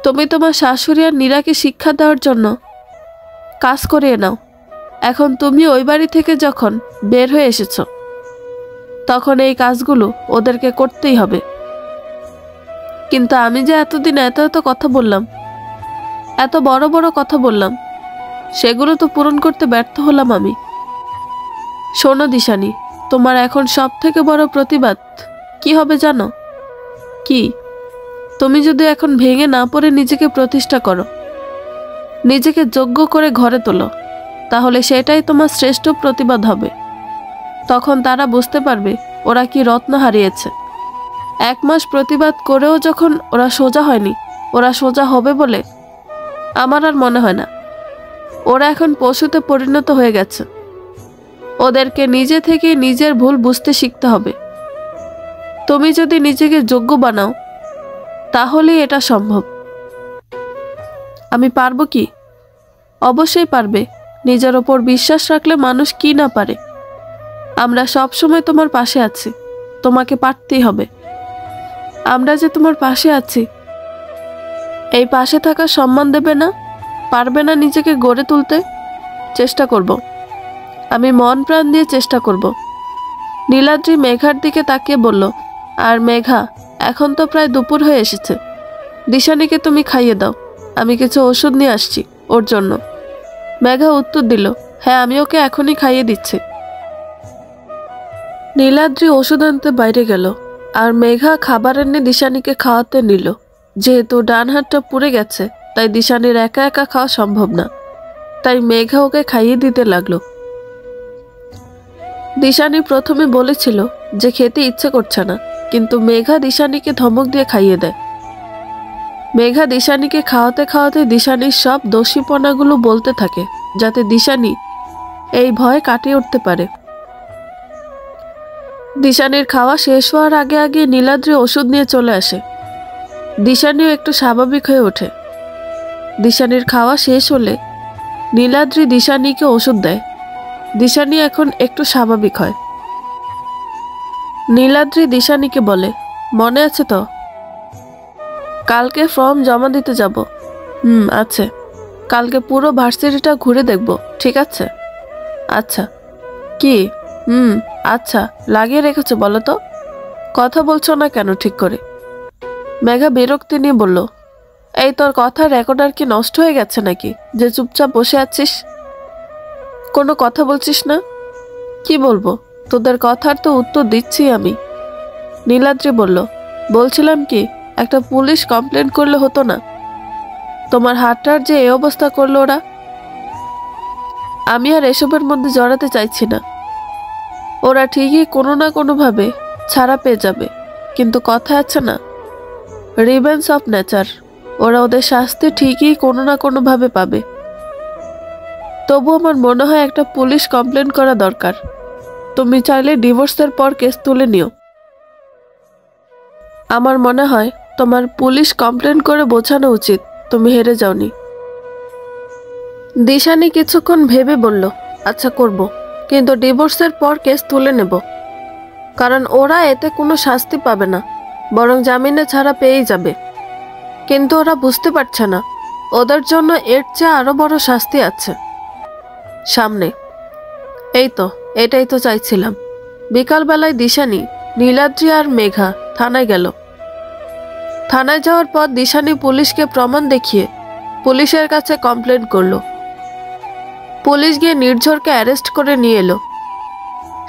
তুমি তোমার শাশুড়ি আর নীরাকে শিক্ষা দেওয়ার জন্য কাজ করিয়ে নাও। এখন তুমি ওই বাড়ি থেকে যখন বের হয়ে এসেছ, তখন এই কাজগুলো ওদেরকে করতেই হবে। কিন্তু আমি যে এতদিন এত এত কথা বললাম, এত বড় বড় কথা বললাম, সেগুলো তো পূরণ করতে ব্যর্থ হলাম আমি। শোনো দিশানি, তোমার এখন সব থেকে বড় প্রতিবাদ কি হবে জানো? কি? তুমি যদি এখন ভেঙে না পড়ে নিজেকে প্রতিষ্ঠা করো, নিজেকে যোগ্য করে ঘরে তোলো, তাহলে সেটাই তোমার শ্রেষ্ঠ প্রতিবাদ হবে। তখন তারা বুঝতে পারবে ওরা কি রত্ন হারিয়েছে। 1 মাস প্রতিবাদ করেও যখন ওরা সোজা হয়নি, ওরা সোজা হবে বলে আমার আর মনে হয় না। ওরা এখন পশুতে পরিণত হয়ে গেছে। ওদেরকে নিজে থেকে নিজের ভুল বুঝতে শিখতে হবে। তুমি যদি নিজেকে যোগ্য বানাও, তাহলেই এটা সম্ভব। আমি পারবো কি? অবশ্যই পারবে। নিজের ওপর বিশ্বাস রাখলে মানুষ কি না পারে। আমরা সব সময় তোমার পাশে আছি, তোমাকে পারতেই হবে। আমরা যে তোমার পাশে আছি, এই পাশে থাকার সম্মান দেবে না? পারবে না নিজেকে গড়ে তুলতে? চেষ্টা করব, আমি মন প্রাণ দিয়ে চেষ্টা করব। নীলাদ্রি মেঘার দিকে তাকিয়ে বলল, আর মেঘা, এখন তো প্রায় দুপুর হয়ে এসেছে। দিশানিকে তুমি খাইয়ে দাও, আমি কিছু ওষুধ নিয়ে আসছি ওর জন্য। মেঘা উত্তর দিল, হ্যাঁ আমি ওকে এখনই খাইয়ে দিচ্ছি। নীলাদ্রি ওষুধ আনতে বাইরে গেল। আর মেঘা খাবার এনে দিশানিকে খাওয়াতে নিল। যেহেতু ডান হাতটা পুড়ে গেছে তাই দিশানির একা একা খাওয়া সম্ভব না, তাই মেঘা ওকে খাইয়ে দিতে লাগলো। দিশানি প্রথমে বলেছিল যে খেতে ইচ্ছে করছে না, কিন্তু মেঘা দিশানিকে ধমক দিয়ে খাইয়ে দেয়। মেঘা দিশানিকে খাওয়াতে খাওয়াতে দিশানির সব দোষীপনাগুলো বলতে থাকে, যাতে দিশানি এই ভয় কাটিয়ে উঠতে পারে। দিশানির খাওয়া শেষ হওয়ার আগে আগে নীলাদ্রি ওষুধ নিয়ে চলে আসে। দিশানিও একটু স্বাভাবিক হয়ে ওঠে। দিশানির খাওয়া শেষ হলে নীলাদ্রি দিশানিকে ওষুধ দেয়। দিশানি এখন একটু স্বাভাবিক হয়। নীলাদ্রি দিশানিকে বলে, মনে আছে তো? কালকে ফর্ম জমা দিতে যাব। আছে। কালকে পুরো ভার্সিটিটা ঘুরে দেখব, ঠিক আছে? আচ্ছা। কি? আচ্ছা, লাগিয়ে রেখেছো বলো তো? কথা বলছো না কেন ঠিক করে? মেঘা বিরক্তি নিয়ে বলল, এই তোর কথা রেকর্ডার কি নষ্ট হয়ে গেছে নাকি যে চুপচাপ বসে আছিস? কোনো কথা বলছিস না? কি বলবো, তোদের কথার তো উত্তর দিচ্ছি আমি। নীলাদ্রি বলল, বলছিলাম কি, একটা পুলিশ কমপ্লেন করলে হতো না? তোমার হাতটার যে এই অবস্থা করলো ওরা। আমি আর এসবের মধ্যে জড়াতে চাইছি না। ওরা ঠিকই কোনো না কোনোভাবে ছাড়া পেয়ে যাবে, কিন্তু কথা আছে না, রিভেঞ্জ অফ নেচার, ওরা ওদের শাস্তি ঠিকই কোনো না কোনোভাবে পাবে। তবু আমার মনে হয় একটা পুলিশ কমপ্লেন করা দরকার। তুমি চাইলে ডিভোর্সের পর কেস তুলে নিও। আমার মনে হয় তোমার পুলিশ কমপ্লেন করে বোঝানো উচিত তুমি হেরে যাওনি। দিশানি কিছুক্ষণ ভেবে বলল, আচ্ছা করব, কিন্তু ডিভোর্সের পর কেস তুলে নেব, কারণ ওরা এতে কোনো শাস্তি পাবে না, বরং জামিনে ছাড়া পেয়েই যাবে। কিন্তু ওরা বুঝতে পারছে না ওদের জন্য এর চেয়ে আরো বড় শাস্তি আছে সামনে। এই তো, এটাই তো চাইছিলাম। বিকালবেলায় দিশানি, নীলাদ্রি আর মেঘা থানায় গেল। থানায় যাওয়ার পর দিশানি পুলিশকে প্রমাণ দেখিয়ে পুলিশের কাছে কমপ্লেন করলো। পুলিশ গিয়ে নির্ঝরকে অ্যারেস্ট করে নিয়ে এলো।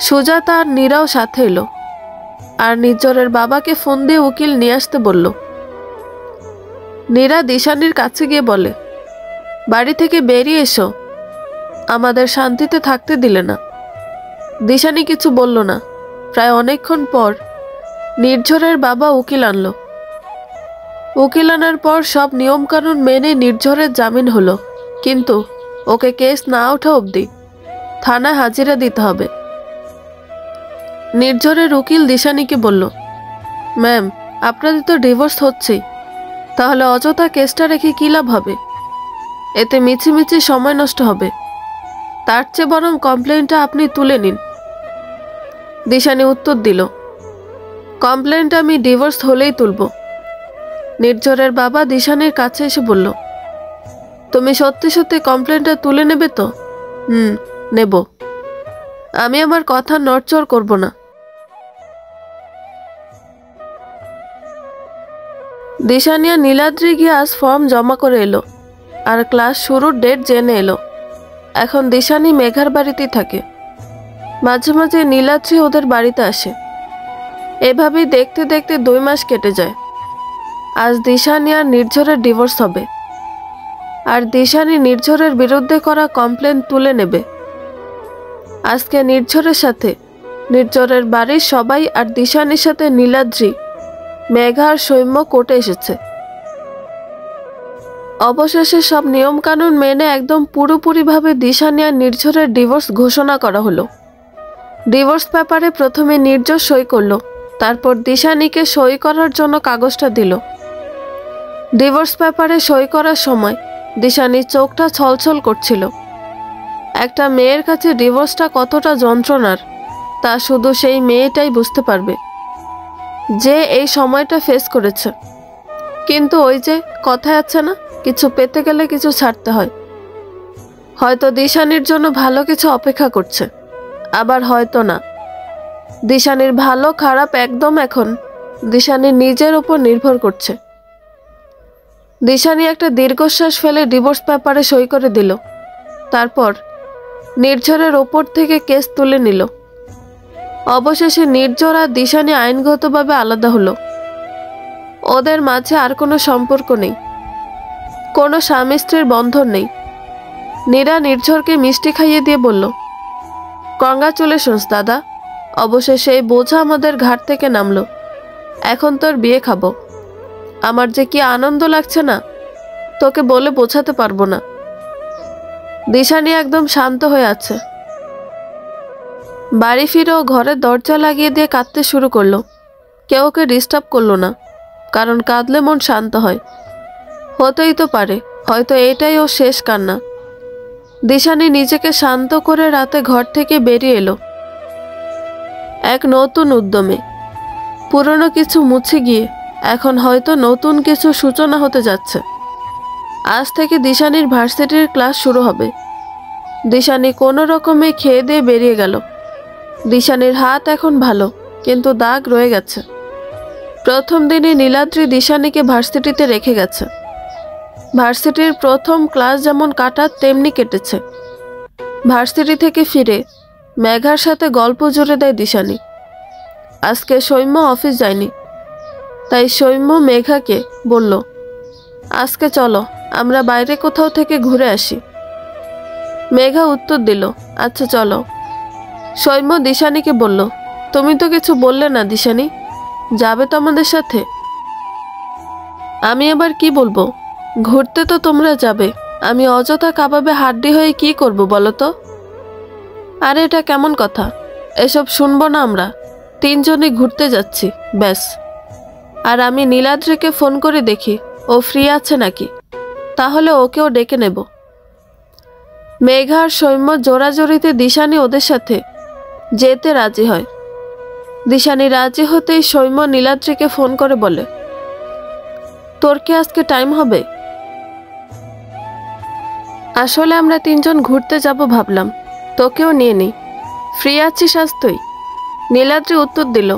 সুজাতা আর নীরাও সাথে এলো, আর নির্ঝরের বাবাকে ফোন দিয়ে উকিল নিয়ে আসতে বলল। নীরা দিশানির কাছে গিয়ে বলে, বাড়ি থেকে বেরিয়ে এসো, আমাদের শান্তিতে থাকতে দিলে না। দিশানি কিছু বলল না। প্রায় অনেকক্ষণ পর নির্ঝরের বাবা উকিল আনলো। উকিল আনার পর সব নিয়মকানুন মেনে নির্ঝরের জামিন হলো, কিন্তু ওকে কেস না ওঠা অবধি থানায় হাজিরা দিতে হবে। নির্ঝরের উকিল দিশানিকে বলল, ম্যাম, আপনাদের তো ডিভোর্স হচ্ছেই, তাহলে অযথা কেসটা রেখে কী লাভ হবে? এতে মিছিমিছি সময় নষ্ট হবে। তার চেয়ে বরং কমপ্লেনটা আপনি তুলে নিন। দিশানি উত্তর দিল, কমপ্লেনটা আমি ডিভোর্স হলেই তুলব। নির্ঝরের বাবা দিশানির কাছে এসে বলল, তুমি সত্যি সত্যি কমপ্লেনটা তুলে নেবে তো? নেব। আমি আমার কথা নড়চড় করব না। দিশানি আর নীলাদ্রি গিয়ে আজ ফর্ম জমা করে এলো, আর ক্লাস শুরুর ডেট জেনে এলো। এখন দিশানি মেঘার বাড়িতেই থাকে। মাঝে মাঝে নীলাদ্রি ওদের বাড়িতে আসে। এভাবেই দেখতে দেখতে 2 মাস কেটে যায়। আজ দিশানি আর নির্ঝরের ডিভোর্স হবে, আর দিশানি নির্ঝরের বিরুদ্ধে করা কমপ্লেন তুলে নেবে। আজকে নির্ঝরের সাথে নির্ঝরের বাড়ির সবাই আর দিশানির সাথে নীলাদ্রি, মেঘা আর সৌম্য কোর্টে এসেছে। অবশেষে সব নিয়মকানুন মেনে একদম পুরোপুরিভাবে দিশানি আর নির্ঝরের ডিভোর্স ঘোষণা করা হলো। ডিভোর্স পেপারে প্রথমে নির্ঝর সই করলো, তারপর দিশানিকে সই করার জন্য কাগজটা দিল। ডিভোর্স পেপারে সই করার সময় দিশানির চোখটা ছলছল করছিল। একটা মেয়ের কাছে ডিভোর্সটা কতটা যন্ত্রণার তা শুধু সেই মেয়েটাই বুঝতে পারবে যে এই সময়টা ফেস করেছে। কিন্তু ওই যে কথায় আছে না, কিছু পেতে গেলে কিছু ছাড়তে হয়। হয়তো দিশানির জন্য ভালো কিছু অপেক্ষা করছে, আবার হয়তো না। দিশানির ভালো খারাপ একদম এখন দিশানির নিজের উপর নির্ভর করছে। দিশানি একটা দীর্ঘশ্বাস ফেলে ডিভোর্স পেপারে সই করে দিল। তারপর নির্ঝরের ওপর থেকে কেস তুলে নিল। অবশেষে নির্ঝর আর দিশানি আইনগতভাবে আলাদা হলো। ওদের মাঝে আর কোনো সম্পর্ক নেই, কোনো স্বামী স্ত্রীর বন্ধন নেই। নীরা নির্ঝরকে মিষ্টি খাইয়ে দিয়ে বলল, কংগ্রাচুলেশনস দাদা, অবশেষে এই বোঝা আমাদের ঘাট থেকে নামলো। এখন তোর বিয়ে খাবো। আমার যে কি আনন্দ লাগছে না, তোকে বলে বোঝাতে পারবো না। দিশানি একদম শান্ত হয়ে আছে। বাড়ি ফিরেও ঘরের দরজা লাগিয়ে দিয়ে কাঁদতে শুরু করলো। কেউ ওকে ডিস্টার্ব করলো না, কারণ কাঁদলে মন শান্ত হয়। হতেই তো পারে হয়তো এটাই ওর শেষ কান্না। দিশানি নিজেকে শান্ত করে রাতে ঘর থেকে বেরিয়ে এলো এক নতুন উদ্যমে। পুরনো কিছু মুছে গিয়ে এখন হয়তো নতুন কিছু সূচনা হতে যাচ্ছে। আজ থেকে দিশানির ভার্সিটির ক্লাস শুরু হবে। দিশানি কোনো রকমে খেয়ে দিয়ে বেরিয়ে গেল। দিশানির হাত এখন ভালো, কিন্তু দাগ রয়ে গেছে। প্রথম দিনে নীলাদ্রি দিশানিকে ভার্সিটিতে রেখে গেছে। ভার্সিটির প্রথম ক্লাস যেমন কাটার তেমনি কেটেছে। ভার্সিটি থেকে ফিরে মেঘার সাথে গল্প জুড়ে দেয় দিশানি। আজকে সৌম্য অফিস যায়নি, তাই সৌম্য মেঘাকে বলল, আজকে চলো আমরা বাইরে কোথাও থেকে ঘুরে আসি। মেঘা উত্তর দিল, আচ্ছা চলো। সৌম্য দিশানিকে বলল, তুমি তো কিছু বললে না দিশানি, যাবে তো আমাদের সাথে? আমি আবার কি বলবো, ঘুরতে তো তোমরা যাবে, আমি অযথা কাবাবে হাড্ডি হয়ে কি করব বলো তো? আরে এটা কেমন কথা, এসব শুনবো না আমরা। তিনজনই ঘুরতে যাচ্ছি ব্যাস। আর আমি নীলাদ্রিকে ফোন করে দেখি ও ফ্রি আছে নাকি, তাহলে ওকেও ডেকে নেব। মেঘা আর সৌম্য জোরাজোরিতে দিশানি ওদের সাথে যেতে রাজি হয়। দিশানি রাজি হতেই সৌম্য নীলাদ্রিকে ফোন করে বলে, তোর কি আজকে টাইম হবে? আসলে আমরা তিনজন ঘুরতে যাব ভাবলাম, তোকেও নিয়ে নিই। ফ্রি আছিস আজ তুই? নীলাদ্রি উত্তর দিল,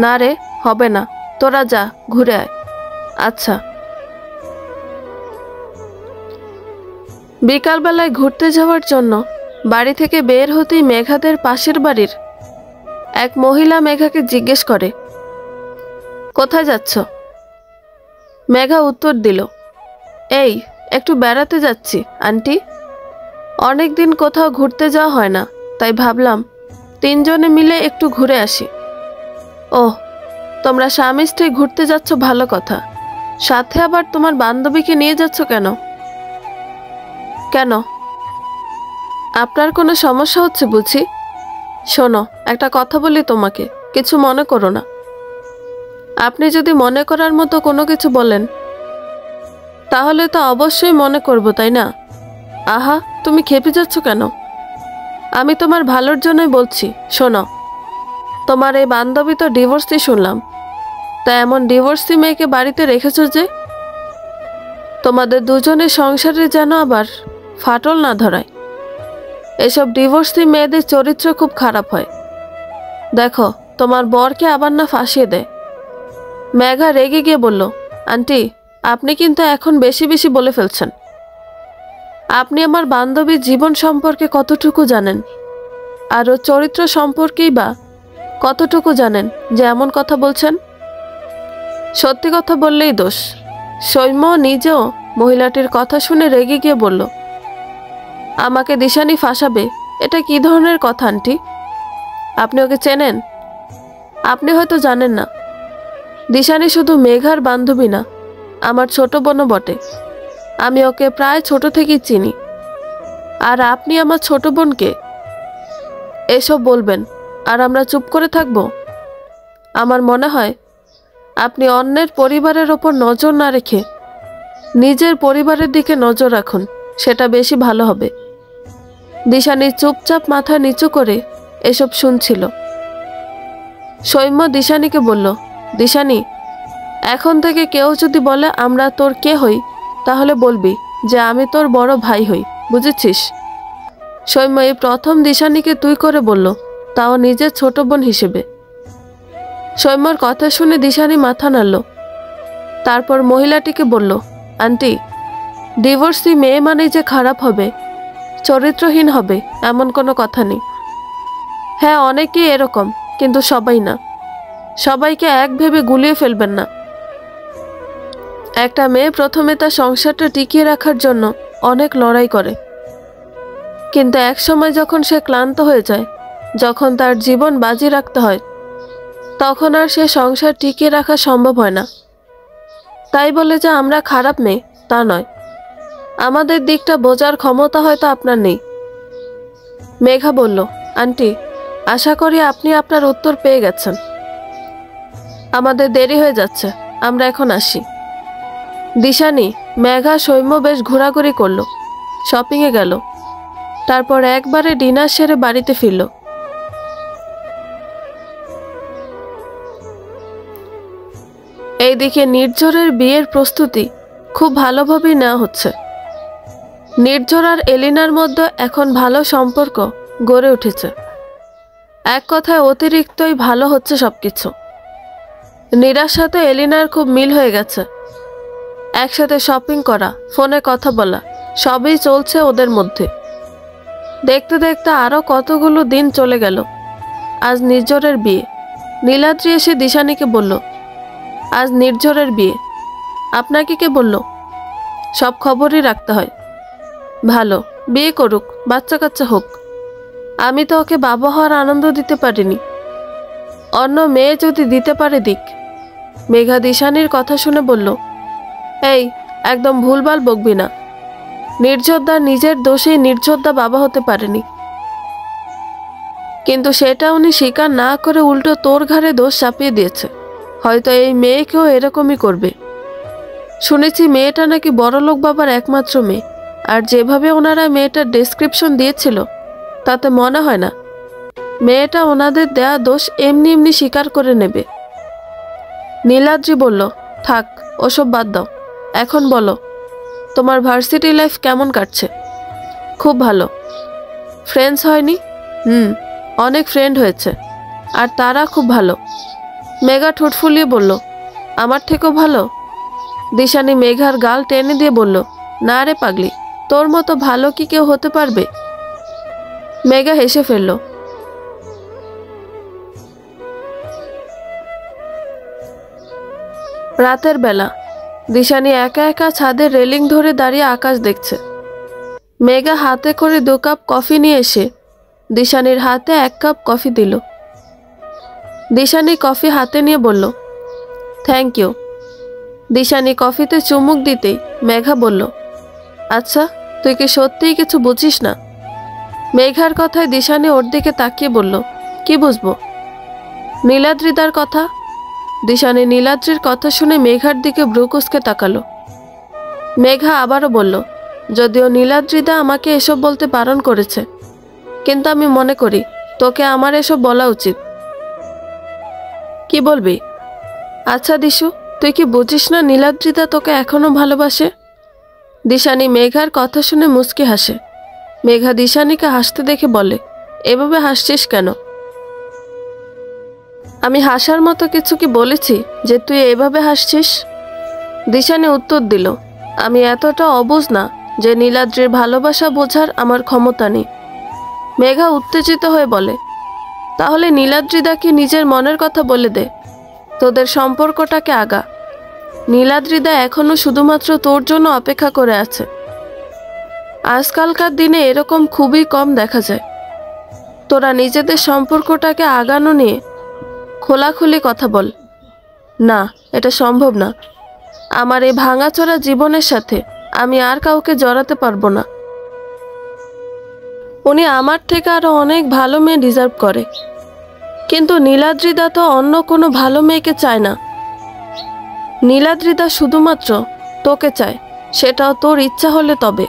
না রে, হবে না, তোরা যা ঘুরে আয়। আচ্ছা। বিকালবেলায় ঘুরতে যাওয়ার জন্য বাড়ি থেকে বের হতেই মেঘাদের পাশের বাড়ির এক মহিলা মেঘাকে জিজ্ঞেস করে, কোথায় যাচ্ছ? মেঘা উত্তর দিল, এই একটু বেড়াতে যাচ্ছি আন্টি। অনেক দিন কোথাও ঘুরতে যাওয়া হয় না, তাই ভাবলাম তিনজনে মিলে একটু ঘুরে আসি। ওহ, তোমরা স্বামী স্ত্রী ঘুরতে যাচ্ছ ভালো কথা, সাথে আবার তোমার বান্ধবীকে নিয়ে যাচ্ছ কেন? কেন, আপনার কোনো সমস্যা হচ্ছে বুঝি? শোনো, একটা কথা বলি তোমাকে, কিছু মনে করো না। আপনি যদি মনে করার মতো কোনো কিছু বলেন তাহলে তো অবশ্যই মনে করব, তাই না? আহা, তুমি খেপে যাচ্ছ কেন? আমি তোমার ভালোর জন্যই বলছি। শোনো, তোমার এই বান্ধবী তো ডিভোর্সি শুনলাম, তা এমন ডিভোর্সি মেয়েকে বাড়িতে রেখেছো যে? তোমাদের দুজনের সংসারে যেন আবার ফাটল না ধরায়। এসব ডিভোর্সি মেয়েদের চরিত্র খুব খারাপ হয়। দেখো তোমার বরকে আবার না ফাঁসিয়ে দেয়। মেঘা রেগে গিয়ে বলল, আন্টি আপনি কিন্তু এখন বেশি বেশি বলে ফেলছেন। আপনি আমার বান্ধবীর জীবন সম্পর্কে কতটুকু জানেন, আর ওর চরিত্র সম্পর্কেই বা কতটুকু জানেন যে এমন কথা বলছেন? সত্যি কথা বললেই দোষ। সৌম্য নিজেও মহিলাটির কথা শুনে রেগে গিয়ে বলল, আমাকে দিশানি ফাঁসাবে, এটা কি ধরনের কথা আন্টি? আপনি ওকে চেনেন? আপনি হয়তো জানেন না, দিশানি শুধু মেঘার বান্ধবী না, আমার ছোট বোনও বটে। আমি ওকে প্রায় ছোট থেকেই চিনি। আর আপনি আমার ছোট বোনকে এসব বলবেন আর আমরা চুপ করে থাকব? আমার মনে হয় আপনি অন্যের পরিবারের ওপর নজর না রেখে নিজের পরিবারের দিকে নজর রাখুন, সেটা বেশি ভালো হবে। দিশানি চুপচাপ মাথা নিচু করে এসব শুনছিল। সৌম্য দিশানিকে বলল, দিশানি, এখন থেকে কেউ যদি বলে আমরা তোর কে হই, তাহলে বলবি যে আমি তোর বড় ভাই হই, বুঝেছিস? সৌম্য এই প্রথম দিশানিকে তুই করে বলল, তাও নিজের ছোট বোন হিসেবে। সৌম্যর কথা শুনে দিশানি মাথা নাড়ল। তারপর মহিলাটিকে বলল, আন্টি, ডিভোর্সি মেয়ে মানে যে খারাপ হবে, চরিত্রহীন হবে এমন কোনো কথা নেই। হ্যাঁ, অনেকেই এরকম, কিন্তু সবাই না। সবাইকে এক ভেবে গুলিয়ে ফেলবেন না। একটা মেয়ে প্রথমে তার সংসারটা টিকিয়ে রাখার জন্য অনেক লড়াই করে, কিন্তু এক সময় যখন সে ক্লান্ত হয়ে যায়, যখন তার জীবন বাজি রাখতে হয়, তখন আর সে সংসার টিকিয়ে রাখা সম্ভব হয় না। তাই বলে যে আমরা খারাপ মেয়ে তা নয়, আমাদের দিকটা বোঝার ক্ষমতা হয়তো আপনার নেই। মেঘা বলল, আন্টি, আশা করি আপনি আপনার উত্তর পেয়ে গেছেন। আমাদের দেরি হয়ে যাচ্ছে, আমরা এখন আসি। দিশানি, মেঘা, সৌম্য বেশ ঘোরাঘুরি করলো, শপিংয়ে গেল, তারপর একবারে ডিনার সেরে বাড়িতে ফিরল। এইদিকে নির্ঝরের বিয়ের প্রস্তুতি খুব ভালোভাবেই নেওয়া হচ্ছে। নির্ঝর আর এলিনার মধ্যে এখন ভালো সম্পর্ক গড়ে উঠেছে। এক কথায় অতিরিক্তই ভালো হচ্ছে সবকিছু। নীরার সাথে এলিনার খুব মিল হয়ে গেছে। একসাথে শপিং করা, ফোনে কথা বলা, সবই চলছে ওদের মধ্যে। দেখতে দেখতে আরও কতগুলো দিন চলে গেল। আজ নির্ঝরের বিয়ে। নীলাদ্রি এসে দিশানিকে বলল, আজ নির্ঝরের বিয়ে। আপনাকে কে বলল? সব খবরই রাখতে হয়। ভালো, বিয়ে করুক, বাচ্চা কাচ্চা হোক। আমি তো ওকে বাবা হওয়ার আনন্দ দিতে পারিনি, অন্য মেয়ে যদি দিতে পারে দিক। মেঘা দিশানির কথা শুনে বলল, এই, একদম ভুলভাল বকবি না। নির্ঝরদা নিজের দোষেই নির্ঝরদা বাবা হতে পারেনি, কিন্তু সেটা উনি স্বীকার না করে উল্টো তোর ঘাড়ে দোষ চাপিয়ে দিয়েছে। হয়তো এই মেয়েকেও এরকমই করবে। শুনেছি মেয়েটা নাকি বড়লোক বাবার একমাত্র মেয়ে, আর যেভাবে ওনারা মেয়েটার ডেসক্রিপশন দিয়েছিল তাতে মনে হয় না মেয়েটা ওনাদের দেয়া দোষ এমনি এমনি স্বীকার করে নেবে। নীলাদ্রি বলল, থাক, ওসব বাদ দাও। এখন বলো, তোমার ভার্সিটি লাইফ কেমন কাটছে? খুব ভালো। ফ্রেন্ডস হয়নি? অনেক ফ্রেন্ড হয়েছে, আর তারা খুব ভালো। মেঘা ঠোঁট ফুলিয়ে বলল, আমার থেকেও ভালো? দিশানি মেঘার গাল টেনে দিয়ে বলল, না রে পাগলি, তোর মতো ভালো কি কেউ হতে পারবে? মেঘা হেসে ফেলল। রাতের বেলা দিশানি একা একা ছাদের রেলিং ধরে দাঁড়িয়ে আকাশ দেখছে। মেঘা হাতে করে 2 কাপ কফি নিয়ে এসে দিশানির হাতে 1 কাপ কফি দিল। দিশানি কফি হাতে নিয়ে বলল, থ্যাংক ইউ। দিশানি কফিতে চুমুক দিতেই মেঘা বলল, আচ্ছা, তুই কি সত্যিই কিছু বুঝিস না? মেঘার কথায় দিশানি ওর দিকে তাকিয়ে বলল, কি বুঝবো? নীলাদ্রিদার কথা। দিশানি নীলাদ্রির কথা শুনে মেঘার দিকে ভ্রু কুঁচকে তাকালো। মেঘা আবারও বলল, যদিও নীলাদ্রিদা আমাকে এসব বলতে বারণ করেছে, কিন্তু আমি মনে করি তোকে আমার এসব বলা উচিত। কি বলবি? আচ্ছা দিশু, তুই কি বুঝিস না নীলাদ্রিদা তোকে এখনো ভালোবাসে? দিশানি মেঘার কথা শুনে মুচকি হাসে। মেঘা দিশানিকে হাসতে দেখে বলে, এভাবে হাসছিস কেন? আমি হাসার মতো কিছু কি বলেছি যে তুই এভাবে হাসছিস? দিশানি উত্তর দিল, আমি এতটা অবুঝ না যে নীলাদ্রির ভালোবাসা বোঝার আমার ক্ষমতা নেই। মেঘা উত্তেজিত হয়ে বলে, তাহলে নীলাদ্রিদাকে নিজের মনের কথা বলে দে, তোদের সম্পর্কটাকে আগা। নীলাদ্রিদা এখনো শুধুমাত্র তোর জন্য অপেক্ষা করে আছে। আজকালকার দিনে এরকম খুবই কম দেখা যায়। তোরা নিজেদের সম্পর্কটাকে আগানো নিয়ে খোলাখুলি কথা বল। না, এটা সম্ভব না। আমার এই ভাঙাচোরা জীবনের সাথে আমি আর কাউকে জড়াতে পারবো না। উনি আমার থেকে আরো অনেক ভালো মেয়ে ডিজার্ভ করে, কিন্তু নীলাদ্রিদা তো অন্য কোনো ভালো মেয়েকে চায় না। নীলাদ্রিদা শুধুমাত্র তোকে চায়, সেটাও তোর ইচ্ছা হলে তবে।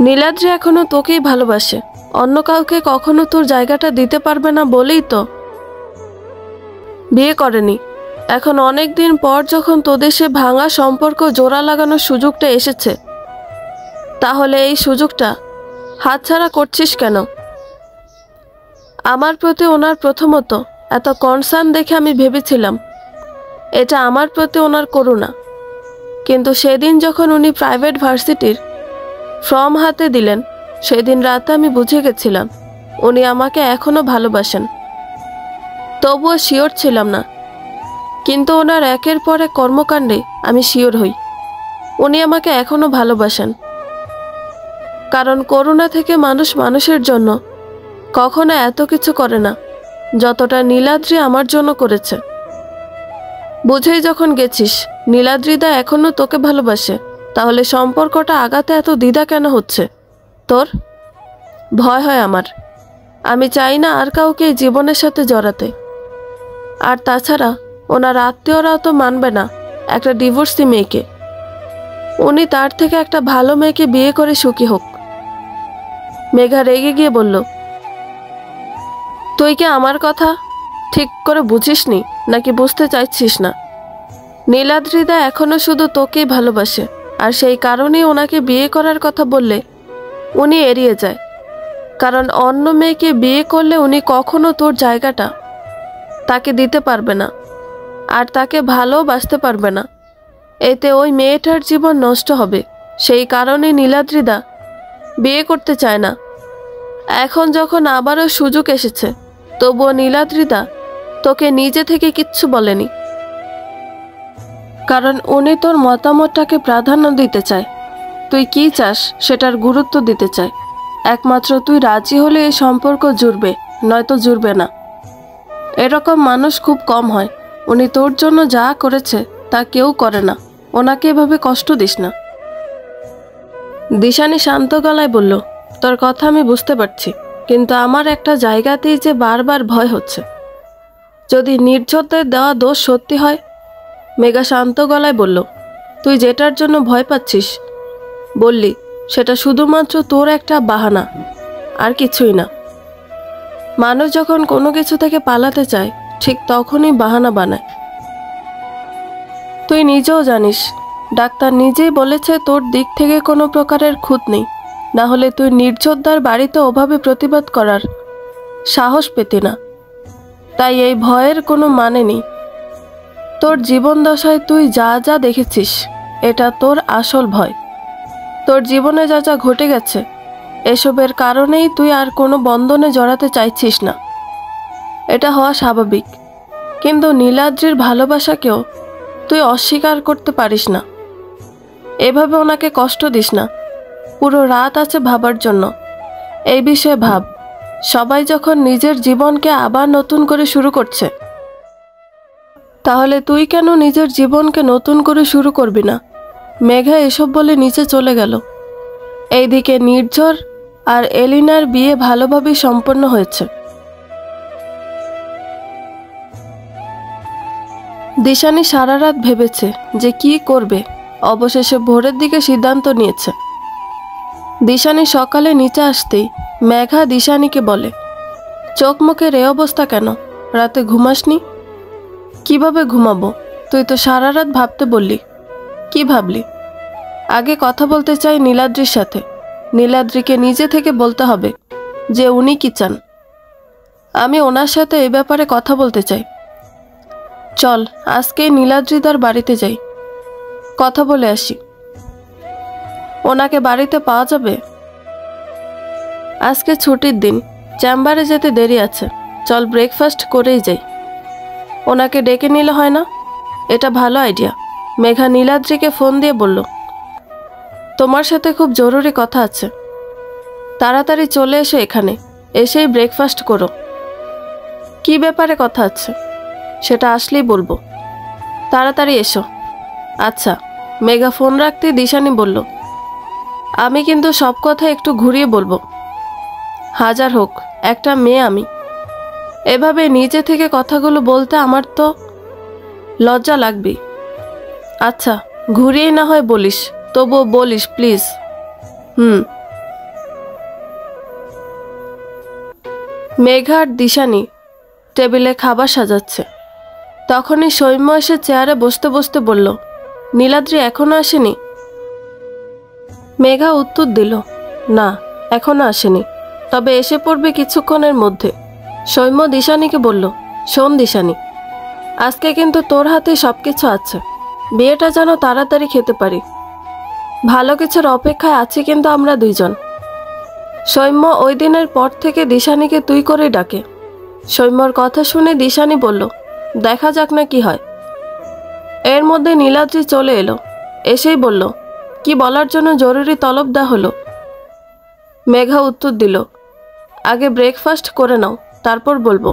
নীলাদ্রি এখনো তোকেই ভালোবাসে, অন্য কাউকে কখনো তোর জায়গাটা দিতে পারবে না বলেই তো বিয়ে করেনি। এখন অনেক দিন পর যখন তোদের সে ভাঙা সম্পর্ক জোড়া লাগানোর সুযোগটা এসেছে, তাহলে এই সুযোগটা হাতছাড়া করছিস কেন? আমার প্রতি ওনার প্রথমত এত কনসার্ন দেখে আমি ভেবেছিলাম এটা আমার প্রতি ওনার করুণা, কিন্তু সেদিন যখন উনি প্রাইভেট ভার্সিটির ফর্ম হাতে দিলেন, সেদিন রাতে আমি বুঝে গেছিলাম উনি আমাকে এখনো ভালোবাসেন। তবুও শিওর ছিলাম না, কিন্তু ওনার একের পর এক কর্মকাণ্ডে আমি শিওর হই উনি আমাকে এখনো ভালোবাসেন। কারণ করুণা থেকে মানুষ মানুষের জন্য কখনো এত কিছু করে না যতটা নীলাদ্রি আমার জন্য করেছে। বুঝেই যখন গেছিস নীলাদ্রিদা এখনো তোকে ভালোবাসে, তাহলে সম্পর্কটা আগাতে এত দ্বিধা কেন হচ্ছে তোর? ভয় হয় আমার। আমি চাই না আর কাউকে এই জীবনের সাথে জড়াতে। আর তাছাড়া ওনার আত্মীয়রাও তো মানবে না একটা ডিভোর্সি মেয়েকে। উনি তার থেকে একটা ভালো মেয়েকে বিয়ে করে সুখী হোক। মেঘা রেগে গিয়ে বলল, তুই কি আমার কথা ঠিক করে বুঝিসনি নাকি বুঝতে চাইছিস না? নীলাদ্রিদা এখনো শুধু তোকেই ভালোবাসে, আর সেই কারণেই ওনাকে বিয়ে করার কথা বললে উনি এড়িয়ে যায়। কারণ অন্য মেয়েকে বিয়ে করলে উনি কখনো তোর জায়গাটা তাকে দিতে পারবে না, আর তাকে ভালোবাসতে পারবে না। এতে ওই মেয়েটার জীবন নষ্ট হবে। সেই কারণে নীলাদ্রিদা বিয়ে করতে চায় না। এখন যখন আবারও সুযোগ এসেছে, তবুও নীলাদ্রিদা তোকে নিজে থেকে কিচ্ছু বলেনি। কারণ উনি তোর মতামতটাকে প্রাধান্য দিতে চায়। তুই কি চাস সেটার গুরুত্ব দিতে চায়। একমাত্র তুই রাজি হলে এই সম্পর্ক জুড়বে, নয়তো জুড়বে না। এরকম মানুষ খুব কম হয়। উনি তোর জন্য যা করেছে তা কেউ করে না। ওনাকে এভাবে কষ্ট দিস না। দিশানি শান্ত গলায় বলল, তোর কথা আমি বুঝতে পারছি, কিন্তু আমার একটা জায়গাতেই যে বারবার ভয় হচ্ছে। যদি নির্ঝরদের দেওয়া দোষ সত্যি হয়। মেঘা শান্ত গলায় বলল, তুই যেটার জন্য ভয় পাচ্ছিস বললি সেটা শুধুমাত্র তোর একটা বাহানা, আর কিছুই না। মানুষ যখন কোনো কিছু থেকে পালাতে চায় ঠিক তখনই বাহানা বানায়। তুই নিজেও জানিস, ডাক্তার নিজেই বলেছে তোর দিক থেকে কোনো প্রকারের খুঁত নেই, না হলে তুই নির্ঝরদার বাড়িতে ওভাবে প্রতিবাদ করার সাহস পেতি না। তাই এই ভয়ের কোনো মানে নেই। তোর জীবন দশায় তুই যা যা দেখেছিস এটা তোর আসল ভয়। তোর জীবনে যা যা ঘটে গেছে এসবের কারণেই তুই আর কোনো বন্ধনে জড়াতে চাইছিস না। এটা হওয়া স্বাভাবিক, কিন্তু নীলাদ্রির ভালোবাসাকেও তুই অস্বীকার করতে পারিস না। এভাবে ওনাকে কষ্ট দিস না। পুরো রাত আছে ভাবার জন্য। এই বিষয়ে ভাব। সবাই যখন নিজের জীবনকে আবার নতুন করে শুরু করছে, তাহলে তুই কেন নিজের জীবনকে নতুন করে শুরু করবি না? মেঘা এসব বলে নিচে চলে গেল। এইদিকে নির্ঝর আর এলিনার বিয়ে ভালোভাবেই সম্পন্ন হয়েছে। দিশানি সারা রাত ভেবেছে যে কি করবে। অবশেষে ভোরের দিকে সিদ্ধান্ত নিয়েছে। দিশানি সকালে নিচে আসতেই মেঘা দিশানিকে বলে, চোখ মুখের এ অবস্থা কেন? রাতে ঘুমাসনি? কিভাবে ঘুমাবো? তুই তো সারা রাত ভাবতে বললি। কি ভাবলি? আগে কথা বলতে চাই নীলাদ্রির সাথে। নীলাদ্রিকে নিজে থেকে বলতে হবে যে উনি কি চান। আমি ওনার সাথে এ ব্যাপারে কথা বলতে চাই। চল আজকেই নীলাদ্রিদার বাড়িতে যাই, কথা বলে আসি। ওনাকে বাড়িতে পাওয়া যাবে? আজকে ছুটির দিন, চেম্বারে যেতে দেরি আছে। চল ব্রেকফাস্ট করেই যাই। ওনাকে ডেকে নিলে হয় না? এটা ভালো আইডিয়া। মেঘা নীলাদ্রিকে ফোন দিয়ে বলল, তোমার সাথে খুব জরুরি কথা আছে। তাড়াতাড়ি চলে এসো এখানে, এসেই ব্রেকফাস্ট করো। কি ব্যাপারে কথা আছে সেটা আসলেই বলবো। তাড়াতাড়ি এসো। আচ্ছা। মেঘা ফোন রাখতে দিশানি বলল, আমি কিন্তু সব কথা একটু ঘুরিয়ে বলবো। হাজার হোক একটা মেয়ে আমি। এভাবে নিজে থেকে কথাগুলো বলতে আমার তো লজ্জা লাগবেই। আচ্ছা ঘুরিয়েই না হয় বলিস, তবুও বলিস প্লিজ। মেঘা আর দিশানি টেবিলে খাবার সাজাচ্ছে। তখনই সৌম্য এসে চেয়ারে বসতে বসতে বলল, নীলাদ্রি এখনো আসেনি? মেঘা উত্তর দিল, না এখনো আসেনি, তবে এসে পড়বে কিছুক্ষণের মধ্যে। সৌম্য দিশানিকে বলল, শোন দিশানি, আজকে কিন্তু তোর হাতে সব কিছু আছে। বিয়েটা যেন তাড়াতাড়ি খেতে পারি। ভালো কিছুর অপেক্ষায় আছি কিন্তু আমরা দুইজন। সৌম্য ওই দিনের পর থেকে দিশানিকে তুই করেই ডাকে। সৌম্যর কথা শুনে দিশানি বলল, দেখা যাক না কি হয়। এর মধ্যে নীলাদ্রি চলে এলো, এসেই বলল, কি বলার জন্য জরুরি তলব দেওয়া হলো? মেঘা উত্তর দিল, আগে ব্রেকফাস্ট করে নাও, তারপর বলবো।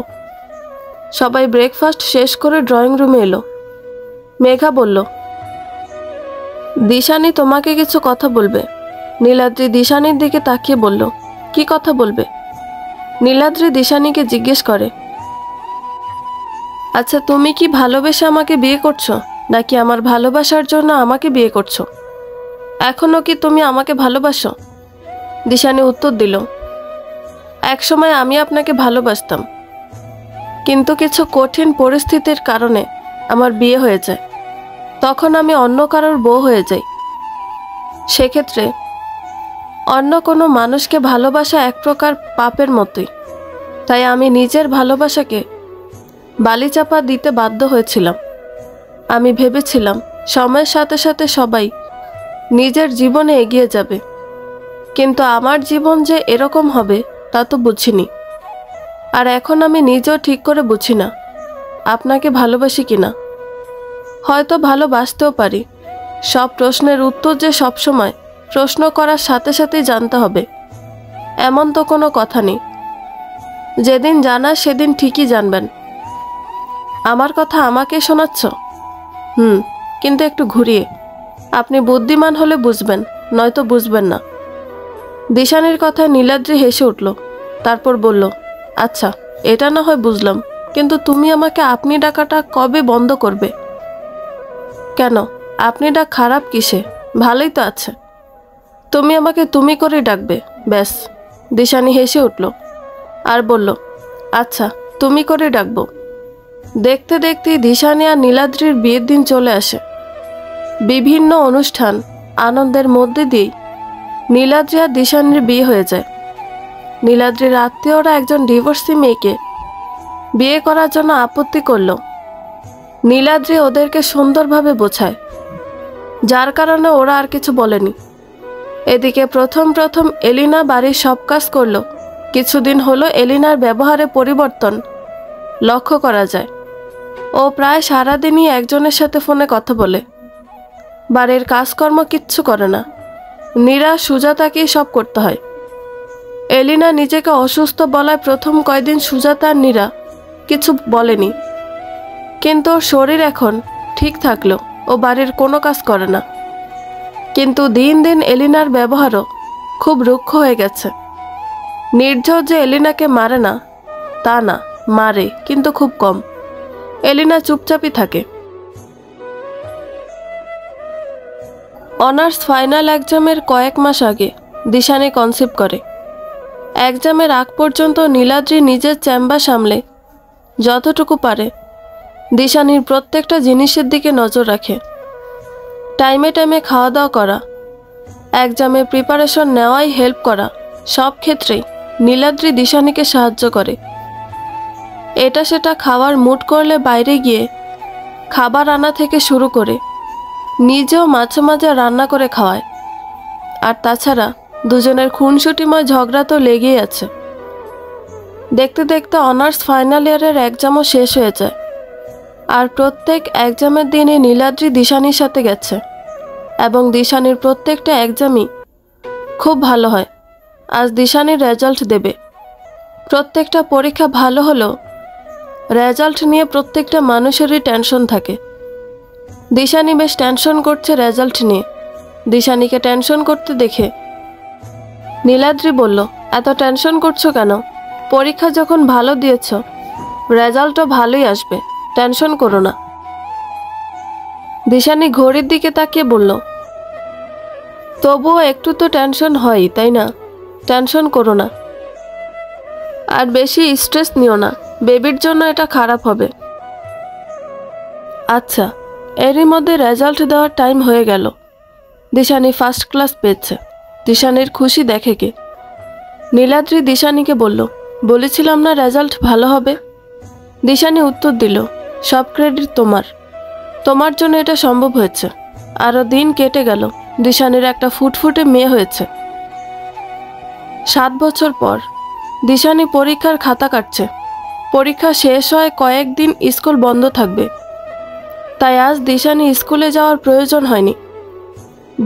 সবাই ব্রেকফাস্ট শেষ করে ড্রয়িং রুমে এলো। মেঘা বলল, দিশানি তোমাকে কিছু কথা বলবে। নীলাদ্রি দিশানির দিকে তাকিয়ে বলল, কি কথা বলবে? নীলাদ্রি দিশানিকে জিজ্ঞেস করে, আচ্ছা তুমি কি ভালোবেসে আমাকে বিয়ে করছো, নাকি আমার ভালোবাসার জন্য আমাকে বিয়ে করছো? এখনো কি তুমি আমাকে ভালোবাসো? দিশানি উত্তর দিল, একসময় আমি আপনাকে ভালোবাসতাম, কিন্তু কিছু কঠিন পরিস্থিতির কারণে আমার বিয়ে হয়ে যায়। তখন আমি অন্য কারোর বউ হয়ে যাই। সেক্ষেত্রে অন্য কোনো মানুষকে ভালোবাসা এক প্রকার পাপের মতোই। তাই আমি নিজের ভালোবাসাকে বালিচাপা দিতে বাধ্য হয়েছিলাম। আমি ভেবেছিলাম সময়ের সাথে সাথে সবাই নিজের জীবনে এগিয়ে যাবে, কিন্তু আমার জীবন যে এরকম হবে তা তো বুঝিনি। আর এখন আমি নিজেও ঠিক করে বুঝি না আপনাকে ভালোবাসি কিনা। হয়তো ভালোবাসতেও পারি। সব প্রশ্নের উত্তর যে সবসময় প্রশ্ন করার সাথে সাথেই জানতে হবে এমন তো কোনো কথা নেই। যেদিন জানা সেদিন ঠিকই জানবেন। আমার কথা আমাকে শোনাচ্ছ? কিন্তু একটু ঘুরিয়ে। আপনি বুদ্ধিমান হলে বুঝবেন, নয়তো বুঝবেন না। দিশানির কথায় নীলাদ্রি হেসে উঠল, তারপর বলল, আচ্ছা এটা না হয় বুঝলাম, কিন্তু তুমি আমাকে আপনি ডাকাটা কবে বন্ধ করবে? কেন, আপনি ডাক খারাপ কিসে? ভালোই তো আছে। তুমি আমাকে তুমি করে ডাকবে, ব্যাস। দিশানি হেসে উঠল আর বলল, আচ্ছা তুমি করে ডাকবো। দেখতে দেখতেই দিশানি আর নীলাদ্রির বিয়ের দিন চলে আসে। বিভিন্ন অনুষ্ঠান আনন্দের মধ্যে দিয়েই নীলাদ্রি আর দিশানির বিয়ে হয়ে যায়। নীলাদ্রির আত্মীয়রা একজন ডিভোর্সি মেয়েকে বিয়ে করার জন্য আপত্তি করল। নীলাদ্রি ওদেরকে সুন্দরভাবে বোঝায়, যার কারণে ওরা আর কিছু বলেনি। এদিকে প্রথম এলিনা বাড়ির সব কাজ করল। কিছুদিন হলো এলিনার ব্যবহারে পরিবর্তন লক্ষ্য করা যায়। ও প্রায় সারাদিনই একজনের সাথে ফোনে কথা বলে, বাড়ির কাজকর্ম কিচ্ছু করে না। নীরা সুজাতাকেই সব করতে হয়। এলিনা নিজেকে অসুস্থ বলায় প্রথম কয়দিন সুজাতা আর নীরা কিছু বলেনি, কিন্তু ওর শরীর এখন ঠিক থাকলেও ও বাড়ির কোনো কাজ করে না। কিন্তু দিন দিন এলিনার ব্যবহারও খুব রুক্ষ হয়ে গেছে। নির্ঝর যে এলিনাকে মারে না তা না, মারে, কিন্তু খুব কম। এলিনা চুপচাপই থাকে। অনার্স ফাইনাল এক্সামের কয়েক মাস আগে দিশানি কনসিভ করে। এক্সামের আগ পর্যন্ত নীলাদ্রি নিজের চেম্বার সামলে যতটুকু পারে দিশানির প্রত্যেকটা জিনিসের দিকে নজর রাখে। টাইমে টাইমে খাওয়া দাওয়া করা, এক্সামের প্রিপারেশন নেওয়াই হেল্প করা, সব ক্ষেত্রেই নীলাদ্রি দিশানিকে সাহায্য করে। এটা সেটা খাওয়ার মুড করলে বাইরে গিয়ে খাবার আনা থেকে শুরু করে নিজেও মাঝে মাঝে রান্না করে খাওয়ায়। আর তাছাড়া দুজনের খুনসুটিময় ঝগড়া তো লেগেই আছে। দেখতে দেখতে অনার্স ফাইনাল ইয়ারের এক্সামও শেষ হয়ে যায়। আর প্রত্যেক এক্সামের দিনে নীলাদ্রি দিশানির সাথে গেছে এবং দিশানির প্রত্যেকটা এক্সামই খুব ভালো হয়। আজ দিশানির রেজাল্ট দেবে। প্রত্যেকটা পরীক্ষা ভালো হলেও রেজাল্ট নিয়ে প্রত্যেকটা মানুষেরই টেনশন থাকে। দিশানি বেশ টেনশন করছে রেজাল্ট নিয়ে। দিশানিকে টেনশন করতে দেখে নীলাদ্রি বলল, এত টেনশন করছো কেন? পরীক্ষা যখন ভালো দিয়েছ রেজাল্টও ভালোই আসবে, টেনশন করো না। দিশানি ঘড়ির দিকে তাকিয়ে বলল, তবুও একটু তো টেনশন হয়ই, তাই না? টেনশন করো না, আর বেশি স্ট্রেস নিও না, বেবির জন্য এটা খারাপ হবে। আচ্ছা। এরই মধ্যে রেজাল্ট দেওয়ার টাইম হয়ে গেল। দিশানি ফার্স্ট ক্লাস পেয়েছে। দিশানির খুশি দেখে কে? নীলাদ্রি দিশানিকে বলল, বলেছিলাম না রেজাল্ট ভালো হবে? দিশানি উত্তর দিল, সব ক্রেডিট তোমার, তোমার জন্য এটা সম্ভব হয়েছে। আরও দিন কেটে গেল, দিশানির একটা ফুটফুটে মেয়ে হয়েছে। 7 বছর পর দিশানি পরীক্ষার খাতা কাটছে। পরীক্ষা শেষ হয় কয়েকদিন স্কুল বন্ধ থাকবে, তাই আজ দিশানি স্কুলে যাওয়ার প্রয়োজন হয়নি।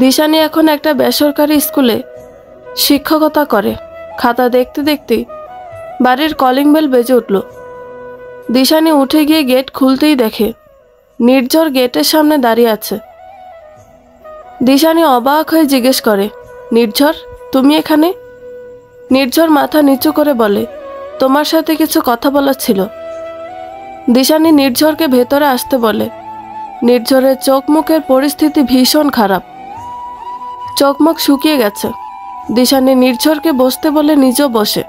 দিশানি এখন একটা বেসরকারি স্কুলে শিক্ষকতা করে। খাতা দেখতে দেখতে বাড়ির কলিং বেল বেজে উঠল। দিশানি উঠে গিয়ে গেট খুলতেই দেখে নির্ঝর গেটের সামনে দাঁড়িয়ে আছে। দিশানি অবাক হয়ে জিজ্ঞেস করে, নির্ঝর, তুমি এখানে? নির্ঝর মাথা নিচু করে বলে, তোমার সাথে কিছু কথা বলার ছিল। দিশানি নির্ঝরকে ভেতরে আসতে বলে। নির্ঝরের চোখ মুখের পরিস্থিতি ভীষণ খারাপ, চোখ মুখ শুকিয়ে গেছে। দিশানি নির্ঝরকে বসতে বলে নিজেও বসে।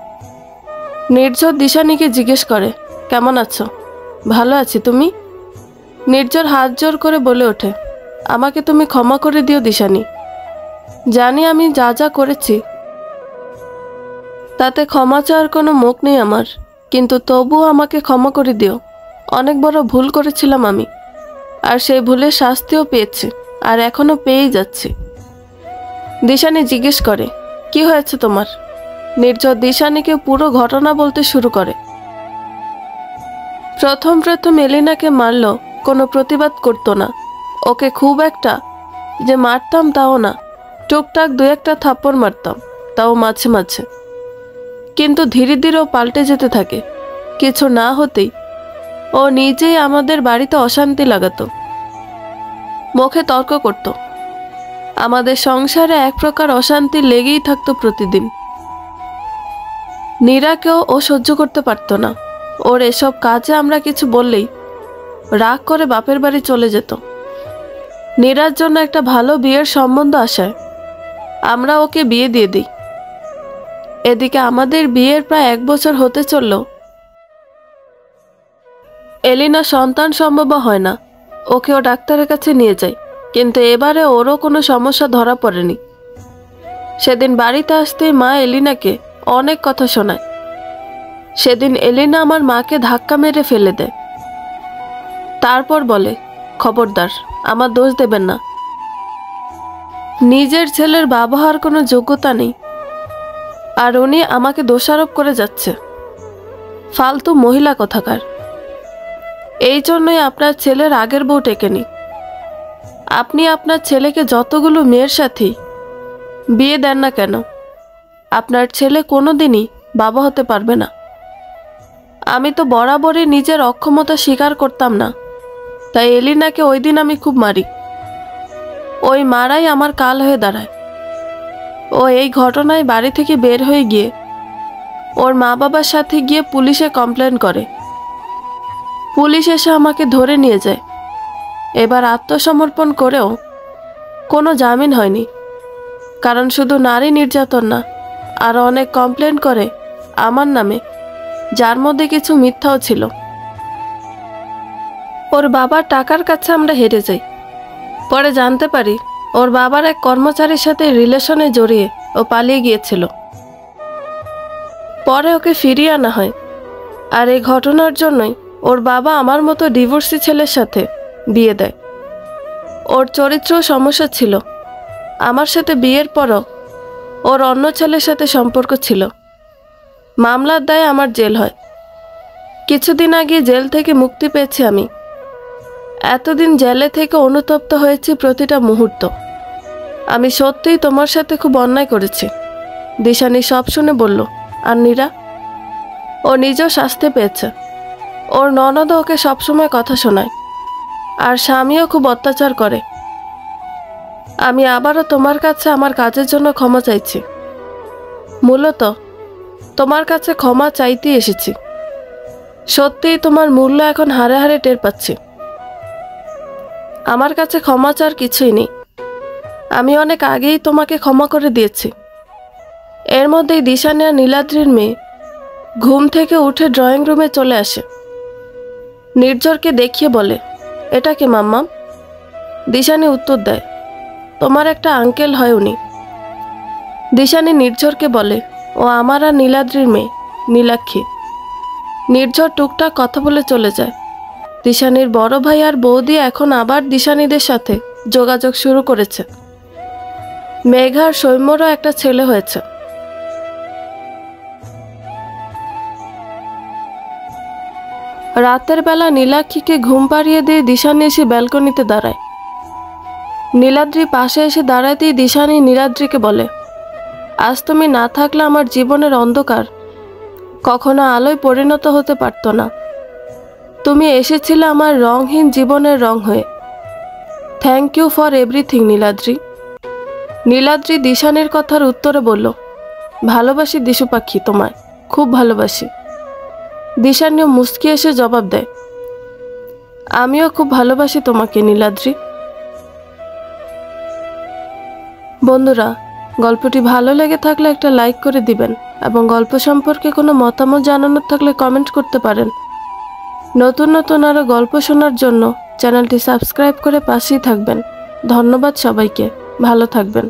নির্ঝর দিশানিকে জিজ্ঞেস করে, কেমন আছো? ভালো আছি, তুমি? নির্ঝর হাত জোর করে বলে ওঠে, আমাকে তুমি ক্ষমা করে দিও দিশানি। জানি আমি যা যা করেছি তাতে ক্ষমা চাওয়ার কোনো মুখ নেই আমার, কিন্তু তবুও আমাকে ক্ষমা করে দিও। অনেক বড় ভুল করেছিলাম আমি, আর সেই ভুলের শাস্তিও পেয়েছি, আর এখনো পেয়েই যাচ্ছি। দিশানি জিজ্ঞেস করে, কি হয়েছে তোমার? নির্ঝর দিশানিকে পুরো ঘটনা বলতে শুরু করে। প্রথম এলিনাকে মারল, কোনো প্রতিবাদ করতো না। ওকে খুব একটা যে মারতাম তাও না, টুকটাক 2-1টা থাপ্পড় মারতাম, তাও মাঝে মাঝে। কিন্তু ধীরে ধীরে ও পাল্টে যেতে থাকে। কিছু না হতেই ও নিজেই আমাদের বাড়িতে অশান্তি লাগাতো, মুখে তর্ক করত। আমাদের সংসারে এক প্রকার অশান্তি লেগেই থাকতো প্রতিদিন। নীরাকেও ও সহ্য করতে পারতো না। ওর এসব কাজে আমরা কিছু বললেই রাগ করে বাপের বাড়ি চলে যেত। নীরার জন্য একটা ভালো বিয়ের সম্বন্ধ আসায় আমরা ওকে বিয়ে দিয়ে দিই। এদিকে আমাদের বিয়ের প্রায় 1 বছর হতে চলল, এলিনা সন্তান সম্ভব হয় না। ওকেও ডাক্তারের কাছে নিয়ে যায়, কিন্তু এবারে ওরও কোনো সমস্যা ধরা পড়েনি। সেদিন বাড়িতে আসতেই মা এলিনাকে অনেক কথা শোনায়। সেদিন এলিনা আমার মাকে ধাক্কা মেরে ফেলে দেয়। তারপর বলে, খবরদার আমার দোষ দেবেন না, নিজের ছেলের বাবা হওয়ার কোনো যোগ্যতা নেই, আর উনি আমাকে দোষারোপ করে যাচ্ছে। ফালতু মহিলা কথাকার। এই জন্যই আপনার ছেলের আগের বউ টেকেনি। আপনি আপনার ছেলেকে যতগুলো মেয়ের সাথেই বিয়ে দেন না কেন, আপনার ছেলে কোনোদিনই বাবা হতে পারবে না। আমি তো বরাবরই নিজের অক্ষমতা স্বীকার করতাম না, তাই এলিনাকে ওই দিন আমি খুব মারি। ওই মারাই আমার কাল হয়ে দাঁড়ায়। ও এই ঘটনায় বাড়ি থেকে বের হয়ে গিয়ে ওর মা বাবার সাথে গিয়ে পুলিশে কমপ্লেন করে। পুলিশ এসে আমাকে ধরে নিয়ে যায়। এবার আত্মসমর্পণ করেও কোনো জামিন হয়নি, কারণ শুধু নারী নির্যাতন না, আরও অনেক কমপ্লেন করে আমার নামে, যার মধ্যে কিছু মিথ্যাও ছিল। ওর বাবার টাকার কাছে আমরা হেরে যাই। পরে জানতে পারি ওর বাবার এক কর্মচারীর সাথে রিলেশনে জড়িয়ে ও পালিয়ে গিয়েছিল। পরে ওকে ফিরিয়ে আনা হয়, আর এই ঘটনার জন্যই ওর বাবা আমার মতো ডিভোর্সি ছেলের সাথে বিয়ে দেয়। ওর চরিত্র সমস্যা ছিল। আমার সাথে বিয়ের পরও ওর অন্য ছেলের সাথে সম্পর্ক ছিল। মামলার দায়ে আমার জেল হয়। কিছুদিন আগে জেল থেকে মুক্তি পেয়েছি আমি। এতদিন জেলে থেকে অনুতপ্ত হয়েছি প্রতিটা মুহূর্ত। আমি সত্যিই তোমার সাথে খুব অন্যায় করেছি। দিশানি সব শুনে বলল, আর নীরা? ও নিজেও শাস্তি পেয়েছে। ওর ননদ ওকে সবসময় কথা শোনায়, আর স্বামীও খুব অত্যাচার করে। আমি আবারও তোমার কাছে আমার কাজের জন্য ক্ষমা চাইছি। মূলত তোমার কাছে ক্ষমা চাইতেই এসেছি। সত্যিই তোমার মূল্য এখন হারে হারে টের পাচ্ছি। আমার কাছে ক্ষমা চাওয়ার কিছুই নেই। আমি অনেক আগেই তোমাকে ক্ষমা করে দিয়েছি। এর মধ্যেই দিশানি আর নীলাদ্রির মেয়ে ঘুম থেকে উঠে ড্রয়িং রুমে চলে আসে। নির্ঝরকে দেখিয়ে বলে, এটা কি মাম্মাম? দিশানি উত্তর দেয়, তোমার একটা আঙ্কেল হয় উনি। দিশানি নির্ঝরকে বলে, ও আমার আর নীলাদ্রির মেয়ে নীলাক্ষী। নির্ঝর টুকটাক কথা বলে চলে যায়। দিশানির বড় ভাই আর বৌদি এখন আবার দিশানিদের সাথে যোগাযোগ শুরু করেছে। মেঘার সৌম্যরও একটা ছেলে হয়েছে। রাতের বেলা নীলাক্ষীকে ঘুম পাড়িয়ে দিয়ে দিশানি এসে ব্যালকনিতে দাঁড়ায়। নীলাদ্রি পাশে এসে দাঁড়াতেই দিশানি নীলাদ্রিকে বলে, আজ তুমি না থাকলে আমার জীবনের অন্ধকার কখনো আলোয় পরিণত হতে পারত না। তুমি এসেছিলে আমার রংহীন জীবনের রং হয়ে। Thank you for everything Niladri. Niladri দিশানির কথার উত্তরে বলল, ভালোবাসি দিশু পাখি, তোমায় খুব ভালোবাসি। দিশানিও মুস্কি এসে জবাব দেয়, আমিও খুব ভালোবাসি তোমাকে নীলাদ্রি। বন্ধুরা, গল্পটি ভালো লেগে থাকলে একটা লাইক করে দিবেন এবং গল্প সম্পর্কে কোনো মতামত জানানোর থাকলে কমেন্ট করতে পারেন। নতুন নতুন আরও গল্প শোনার জন্য চ্যানেলটি সাবস্ক্রাইব করে পাশেই থাকবেন। ধন্যবাদ সবাইকে, ভালো থাকবেন।